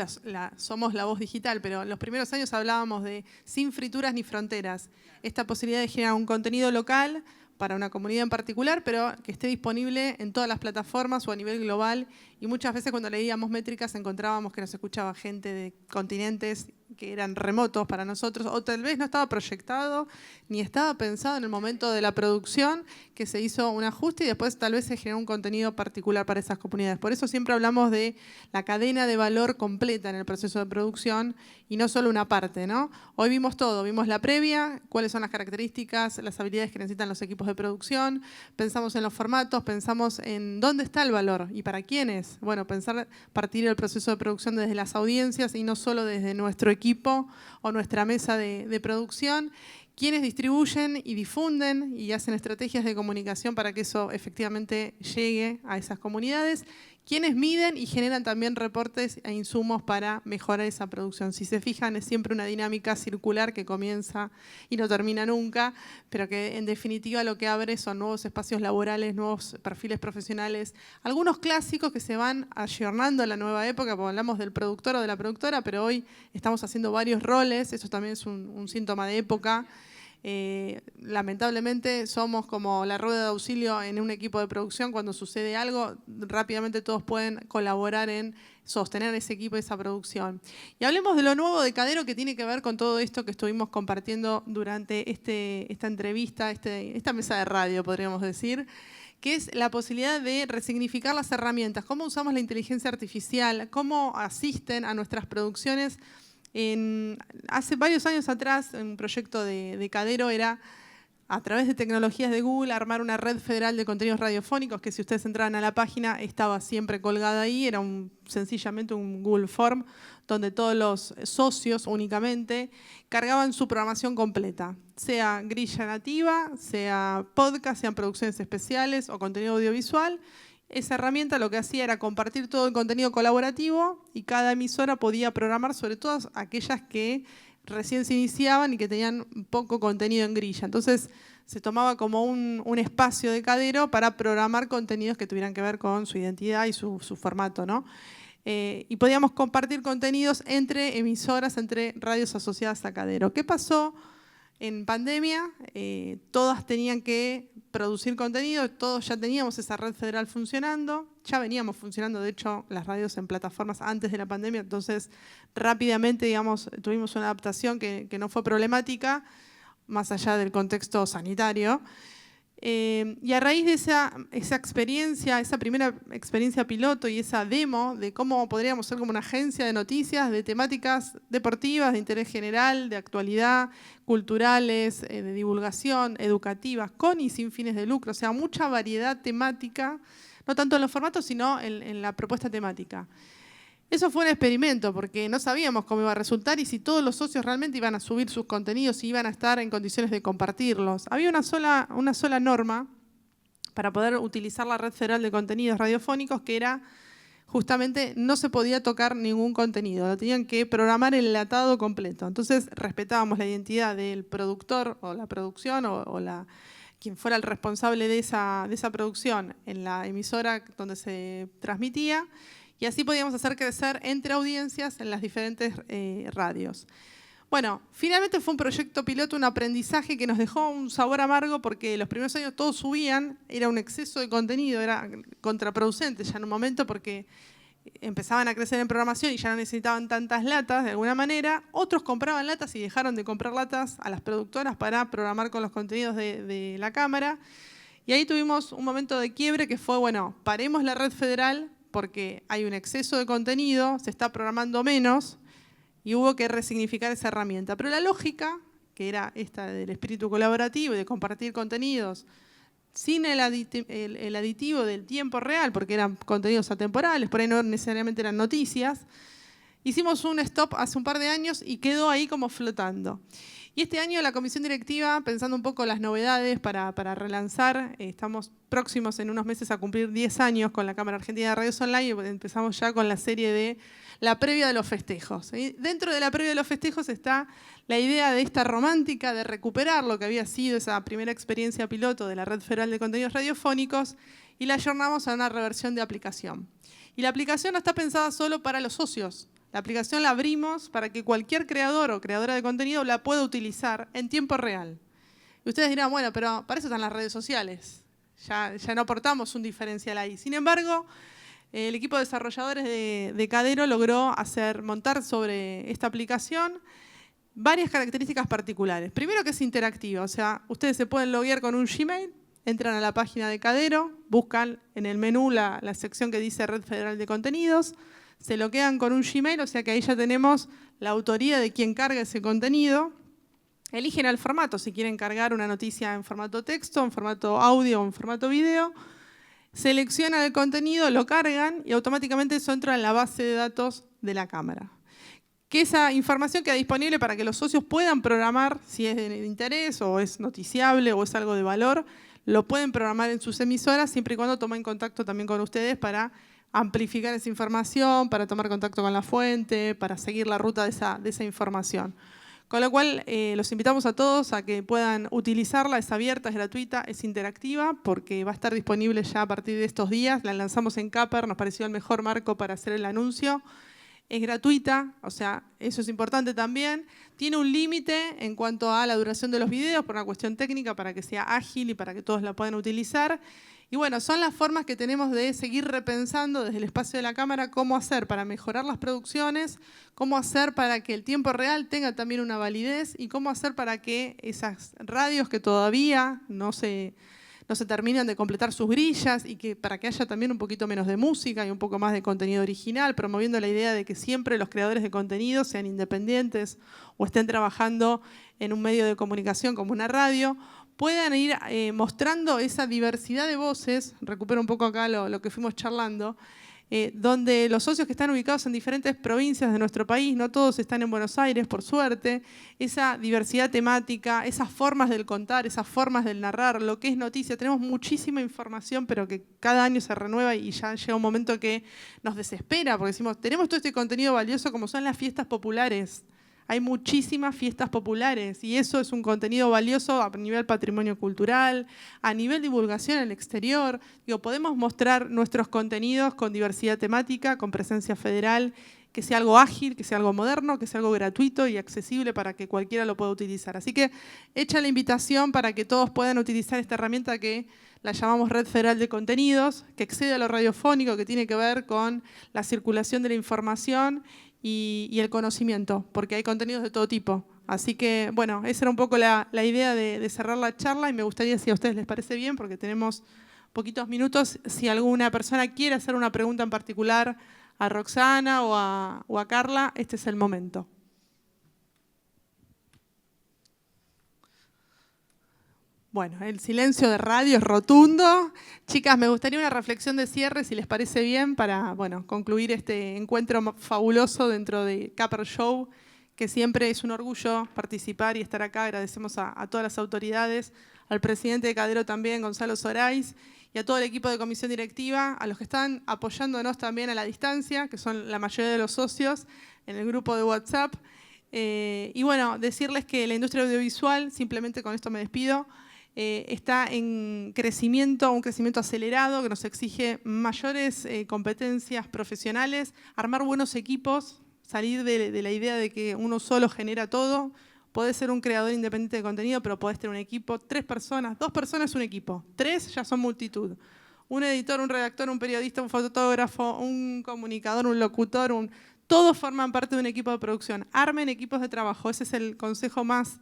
la voz digital, pero en los primeros años hablábamos de sin frituras ni fronteras. Esta posibilidad de generar un contenido local para una comunidad en particular, pero que esté disponible en todas las plataformas o a nivel global. Y muchas veces cuando leíamos métricas encontrábamos que nos escuchaba gente de continentes que eran remotos para nosotros, o tal vez no estaba proyectado ni estaba pensado en el momento de la producción, que se hizo un ajuste y después tal vez se generó un contenido particular para esas comunidades. Por eso siempre hablamos de la cadena de valor completa en el proceso de producción y no solo una parte, ¿no? Hoy vimos todo, vimos la previa, cuáles son las características, las habilidades que necesitan los equipos de producción, pensamos en los formatos, pensamos en dónde está el valor y para quiénes. Bueno, partir el proceso de producción desde las audiencias y no solo desde nuestro equipo o nuestra mesa de producción, quienes distribuyen y difunden y hacen estrategias de comunicación para que eso efectivamente llegue a esas comunidades, quienes miden y generan también reportes e insumos para mejorar esa producción. Si se fijan, es siempre una dinámica circular que comienza y no termina nunca, pero que en definitiva lo que abre son nuevos espacios laborales, nuevos perfiles profesionales, algunos clásicos que se van ayornando a la nueva época, porque hablamos del productor o de la productora, pero hoy estamos haciendo varios roles, eso también es un síntoma de época. Lamentablemente somos como la rueda de auxilio en un equipo de producción. Cuando sucede algo, rápidamente todos pueden colaborar en sostener ese equipo, esa producción. Y hablemos de lo nuevo de Cadero, que tiene que ver con todo esto que estuvimos compartiendo durante esta entrevista, esta mesa de radio, podríamos decir, que es la posibilidad de resignificar las herramientas, cómo usamos la inteligencia artificial, cómo asisten a nuestras producciones. Hace varios años atrás, un proyecto de Cadero era, a través de tecnologías de Google, armar una red federal de contenidos radiofónicos, que si ustedes entraban a la página estaba siempre colgada ahí, era sencillamente un Google Form, donde todos los socios únicamente cargaban su programación completa, sea grilla nativa, sea podcast, sean producciones especiales o contenido audiovisual. Esa herramienta lo que hacía era compartir todo el contenido colaborativo y cada emisora podía programar, sobre todo aquellas que recién se iniciaban y que tenían poco contenido en grilla. Entonces se tomaba como un espacio de Cadero para programar contenidos que tuvieran que ver con su identidad y su formato, ¿no? Y podíamos compartir contenidos entre emisoras, entre radios asociadas a Cadero. ¿Qué pasó? En pandemia, todas tenían que producir contenido, todos ya teníamos esa red federal funcionando, ya veníamos funcionando, de hecho, las radios en plataformas antes de la pandemia, entonces rápidamente, digamos, tuvimos una adaptación que no fue problemática, más allá del contexto sanitario. Y a raíz de esa experiencia, esa primera experiencia piloto y esa demo de cómo podríamos ser como una agencia de noticias de temáticas deportivas, de interés general, de actualidad, culturales, de divulgación, educativas, con y sin fines de lucro, o sea, mucha variedad temática, no tanto en los formatos, sino en la propuesta temática. Eso fue un experimento porque no sabíamos cómo iba a resultar y si todos los socios realmente iban a subir sus contenidos y iban a estar en condiciones de compartirlos. Había una sola norma para poder utilizar la red federal de contenidos radiofónicos, que era justamente no se podía tocar ningún contenido, lo tenían que programar el enlatado completo. Entonces respetábamos la identidad del productor o la producción o quien fuera el responsable de esa producción en la emisora donde se transmitía, y así podíamos hacer crecer entre audiencias en las diferentes radios. Bueno, finalmente fue un proyecto piloto, un aprendizaje que nos dejó un sabor amargo porque los primeros años todos subían, era un exceso de contenido, era contraproducente ya en un momento porque empezaban a crecer en programación y ya no necesitaban tantas latas de alguna manera. Otros compraban latas y dejaron de comprar latas a las productoras para programar con los contenidos de la cámara. Y ahí tuvimos un momento de quiebre que fue, bueno, paremos la red federal, porque hay un exceso de contenido, se está programando menos y hubo que resignificar esa herramienta. Pero la lógica, que era esta del espíritu colaborativo y de compartir contenidos sin el aditivo del tiempo real, porque eran contenidos atemporales, por ahí no necesariamente eran noticias, hicimos un stop hace un par de años y quedó ahí como flotando. Y este año la comisión directiva, pensando un poco las novedades para relanzar, estamos próximos en unos meses a cumplir 10 años con la Cámara Argentina de Radios Online y empezamos ya con la serie de la previa de los festejos. Y dentro de la previa de los festejos está la idea de esta romántica de recuperar lo que había sido esa primera experiencia piloto de la Red Federal de Contenidos Radiofónicos y la ayornamos a una reversión de aplicación. Y la aplicación no está pensada solo para los socios. La aplicación la abrimos para que cualquier creador o creadora de contenido la pueda utilizar en tiempo real. Y ustedes dirán, bueno, pero para eso están las redes sociales. Ya no aportamos un diferencial ahí. Sin embargo, El equipo de desarrolladores de Cadero logró montar sobre esta aplicación varias características particulares. Primero, que es interactiva, o sea, ustedes se pueden loguear con un Gmail, entran a la página de Cadero, buscan en el menú la sección que dice Red Federal de Contenidos, se loguean con un Gmail, o sea que ahí ya tenemos la autoría de quién carga ese contenido. Eligen el formato, si quieren cargar una noticia en formato texto, en formato audio o en formato video. Seleccionan el contenido, lo cargan y automáticamente eso entra en la base de datos de la cámara. Que esa información queda disponible para que los socios puedan programar, si es de interés o es noticiable o es algo de valor, lo pueden programar en sus emisoras siempre y cuando tomen contacto también con ustedes para amplificar esa información, para tomar contacto con la fuente, para seguir la ruta de esa información. Con lo cual, los invitamos a todos a que puedan utilizarla, es abierta, es gratuita, es interactiva, porque va a estar disponible ya a partir de estos días. La lanzamos en Caper, nos pareció el mejor marco para hacer el anuncio. Es gratuita, o sea, eso es importante también. Tiene un límite en cuanto a la duración de los videos, por una cuestión técnica, para que sea ágil y para que todos la puedan utilizar. Y bueno, son las formas que tenemos de seguir repensando desde el espacio de la cámara cómo hacer para mejorar las producciones, cómo hacer para que el tiempo real tenga también una validez y cómo hacer para que esas radios que todavía no se terminan de completar sus grillas y que para que haya también un poquito menos de música y un poco más de contenido original, promoviendo la idea de que siempre los creadores de contenido sean independientes o estén trabajando en un medio de comunicación como una radio, puedan ir mostrando esa diversidad de voces, recupero un poco acá lo que fuimos charlando, donde los socios que están ubicados en diferentes provincias de nuestro país, no todos están en Buenos Aires, por suerte, esa diversidad temática, esas formas del contar, esas formas del narrar, lo que es noticia. Tenemos muchísima información, pero que cada año se renueva y ya llega un momento que nos desespera, porque decimos, tenemos todo este contenido valioso como son las fiestas populares. Hay muchísimas fiestas populares y eso es un contenido valioso a nivel patrimonio cultural, a nivel divulgación en el exterior. Digo, podemos mostrar nuestros contenidos con diversidad temática, con presencia federal, que sea algo ágil, que sea algo moderno, que sea algo gratuito y accesible para que cualquiera lo pueda utilizar. Así que hecha la invitación para que todos puedan utilizar esta herramienta que la llamamos Red Federal de Contenidos, que excede a lo radiofónico, que tiene que ver con la circulación de la información y el conocimiento, porque hay contenidos de todo tipo. Así que, bueno, esa era un poco la idea de cerrar la charla y me gustaría, si a ustedes les parece bien, porque tenemos poquitos minutos, si alguna persona quiere hacer una pregunta en particular a Roxana o a Carla, este es el momento. Bueno, el silencio de radio es rotundo. Chicas, me gustaría una reflexión de cierre, si les parece bien, para concluir este encuentro fabuloso dentro de Caper Show, que siempre es un orgullo participar y estar acá. Agradecemos a todas las autoridades, al presidente de Cadero también, Gonzalo Sorais, y a todo el equipo de comisión directiva, a los que están apoyándonos también a la distancia, que son la mayoría de los socios, en el grupo de WhatsApp. Y bueno, decirles que la industria audiovisual, simplemente con esto me despido, está en crecimiento, un crecimiento acelerado que nos exige mayores competencias profesionales, armar buenos equipos, salir de la idea de que uno solo genera todo. Podés ser un creador independiente de contenido, pero podés tener un equipo, 3 personas, 2 personas es un equipo, 3 ya son multitud. Un editor, un redactor, un periodista, un fotógrafo, un comunicador, un locutor, todos forman parte de un equipo de producción. Armen equipos de trabajo, ese es el consejo más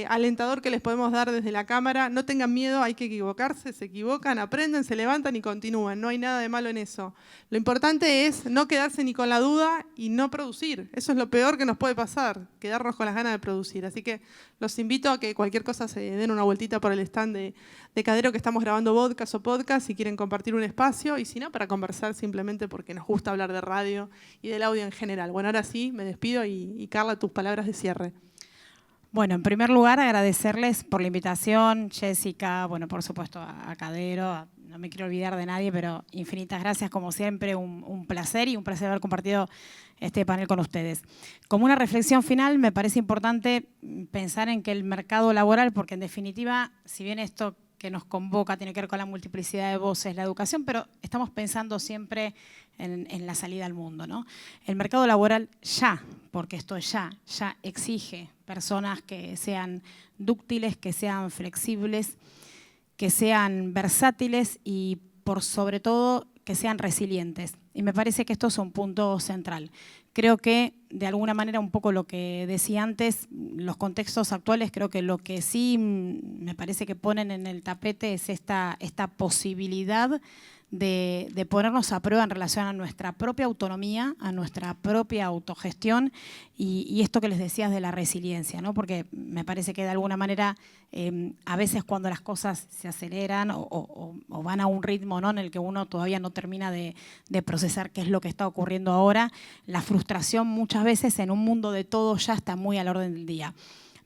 alentador que les podemos dar desde la cámara. No tengan miedo, hay que equivocarse, se equivocan, aprenden, se levantan y continúan. No hay nada de malo en eso. Lo importante es no quedarse ni con la duda y no producir. Eso es lo peor que nos puede pasar, quedarnos con las ganas de producir. Así que los invito a que cualquier cosa se den una vueltita por el stand de Cadero, que estamos grabando podcast, si quieren compartir un espacio, y si no, para conversar simplemente porque nos gusta hablar de radio y del audio en general. Bueno, ahora sí, me despido y Carla, tus palabras de cierre. Bueno, en primer lugar, agradecerles por la invitación, Jessica, bueno, por supuesto a Cadero, no me quiero olvidar de nadie, pero infinitas gracias, como siempre, un placer y un placer haber compartido este panel con ustedes. Como una reflexión final, me parece importante pensar en que el mercado laboral, porque en definitiva, si bien esto que nos convoca tiene que ver con la multiplicidad de voces, la educación, pero estamos pensando siempre en la salida al mundo, ¿no? El mercado laboral ya, porque esto ya exige personas que sean dúctiles, que sean flexibles, que sean versátiles y por sobre todo que sean resilientes. Y me parece que esto es un punto central. Creo que, de alguna manera, un poco lo que decía antes, los contextos actuales, creo que lo que sí me parece que ponen en el tapete es esta posibilidad de ponernos a prueba en relación a nuestra propia autonomía, a nuestra propia autogestión y esto que les decías de la resiliencia, ¿no? Porque me parece que de alguna manera a veces cuando las cosas se aceleran o van a un ritmo, ¿no?, en el que uno todavía no termina de procesar qué es lo que está ocurriendo ahora, la frustración muchas veces en un mundo de todo ya está muy al orden del día.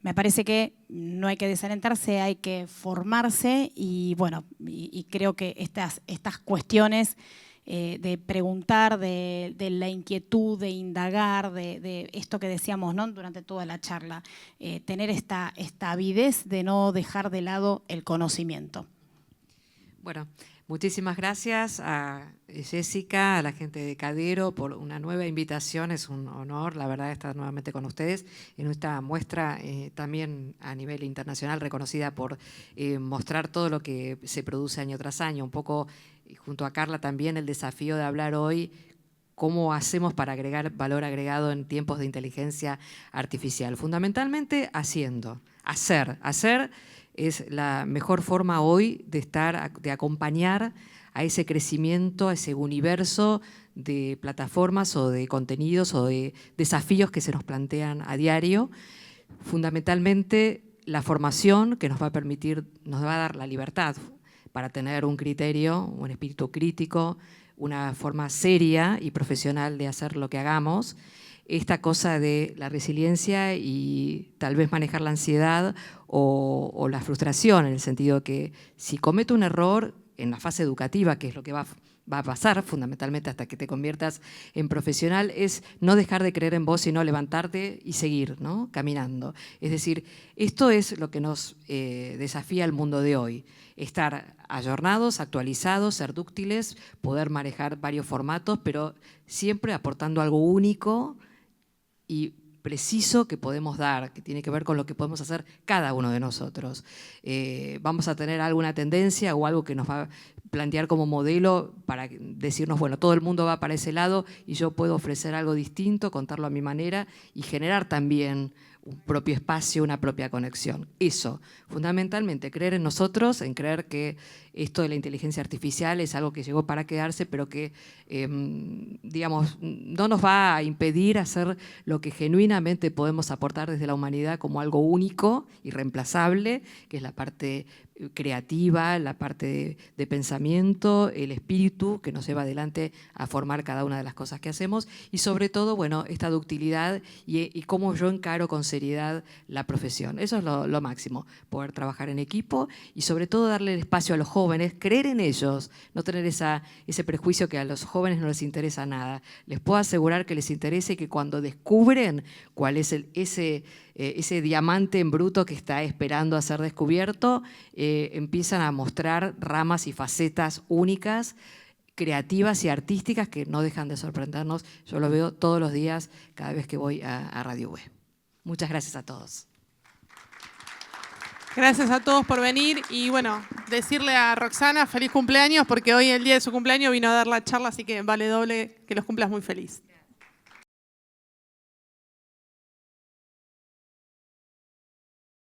Me parece que no hay que desalentarse, hay que formarse y bueno, y creo que estas cuestiones de preguntar, de la inquietud, de indagar, de esto que decíamos, ¿no?, durante toda la charla, tener esta avidez de no dejar de lado el conocimiento. Bueno, muchísimas gracias a Jessica, a la gente de Cadero por una nueva invitación. Es un honor, la verdad, estar nuevamente con ustedes en esta muestra también a nivel internacional reconocida por mostrar todo lo que se produce año tras año. Un poco junto a Carla también el desafío de hablar hoy cómo hacemos para agregar valor agregado en tiempos de inteligencia artificial. Fundamentalmente hacer es la mejor forma hoy de acompañar a ese crecimiento, a ese universo de plataformas o de contenidos o de desafíos que se nos plantean a diario. Fundamentalmente la formación que nos va a dar la libertad para tener un criterio, un espíritu crítico, una forma seria y profesional de hacer lo que hagamos. Esta cosa de la resiliencia y tal vez manejar la ansiedad o la frustración, en el sentido que si cometo un error en la fase educativa, que es lo que va a pasar fundamentalmente hasta que te conviertas en profesional, es no dejar de creer en vos, sino levantarte y seguir, ¿no?, caminando. Es decir, esto es lo que nos desafía el mundo de hoy. Estar ayornados, actualizados, ser dúctiles, poder manejar varios formatos, pero siempre aportando algo único y preciso que podemos dar, que tiene que ver con lo que podemos hacer cada uno de nosotros. Vamos a tener alguna tendencia o algo que nos va a plantear como modelo para decirnos, bueno, todo el mundo va para ese lado y yo puedo ofrecer algo distinto, contarlo a mi manera y generar también un propio espacio, una propia conexión. Eso, fundamentalmente, creer en nosotros, en creer que esto de la inteligencia artificial es algo que llegó para quedarse, pero que, digamos, no nos va a impedir hacer lo que genuinamente podemos aportar desde la humanidad como algo único, irreemplazable, que es la parte creativa, la parte de pensamiento, el espíritu que nos lleva adelante a formar cada una de las cosas que hacemos y sobre todo, bueno, esta ductilidad y cómo yo encaro con seriedad la profesión. Eso es lo máximo, poder trabajar en equipo y sobre todo darle el espacio a los jóvenes, creer en ellos, no tener ese prejuicio que a los jóvenes no les interesa nada. Les puedo asegurar que les interesa y que cuando descubren cuál es ese diamante en bruto que está esperando a ser descubierto, empiezan a mostrar ramas y facetas únicas, creativas y artísticas que no dejan de sorprendernos. Yo lo veo todos los días cada vez que voy a Radio Web. Muchas gracias a todos. Gracias a todos por venir y bueno, decirle a Roxana feliz cumpleaños porque hoy el día de su cumpleaños vino a dar la charla, así que vale doble que los cumplas muy feliz.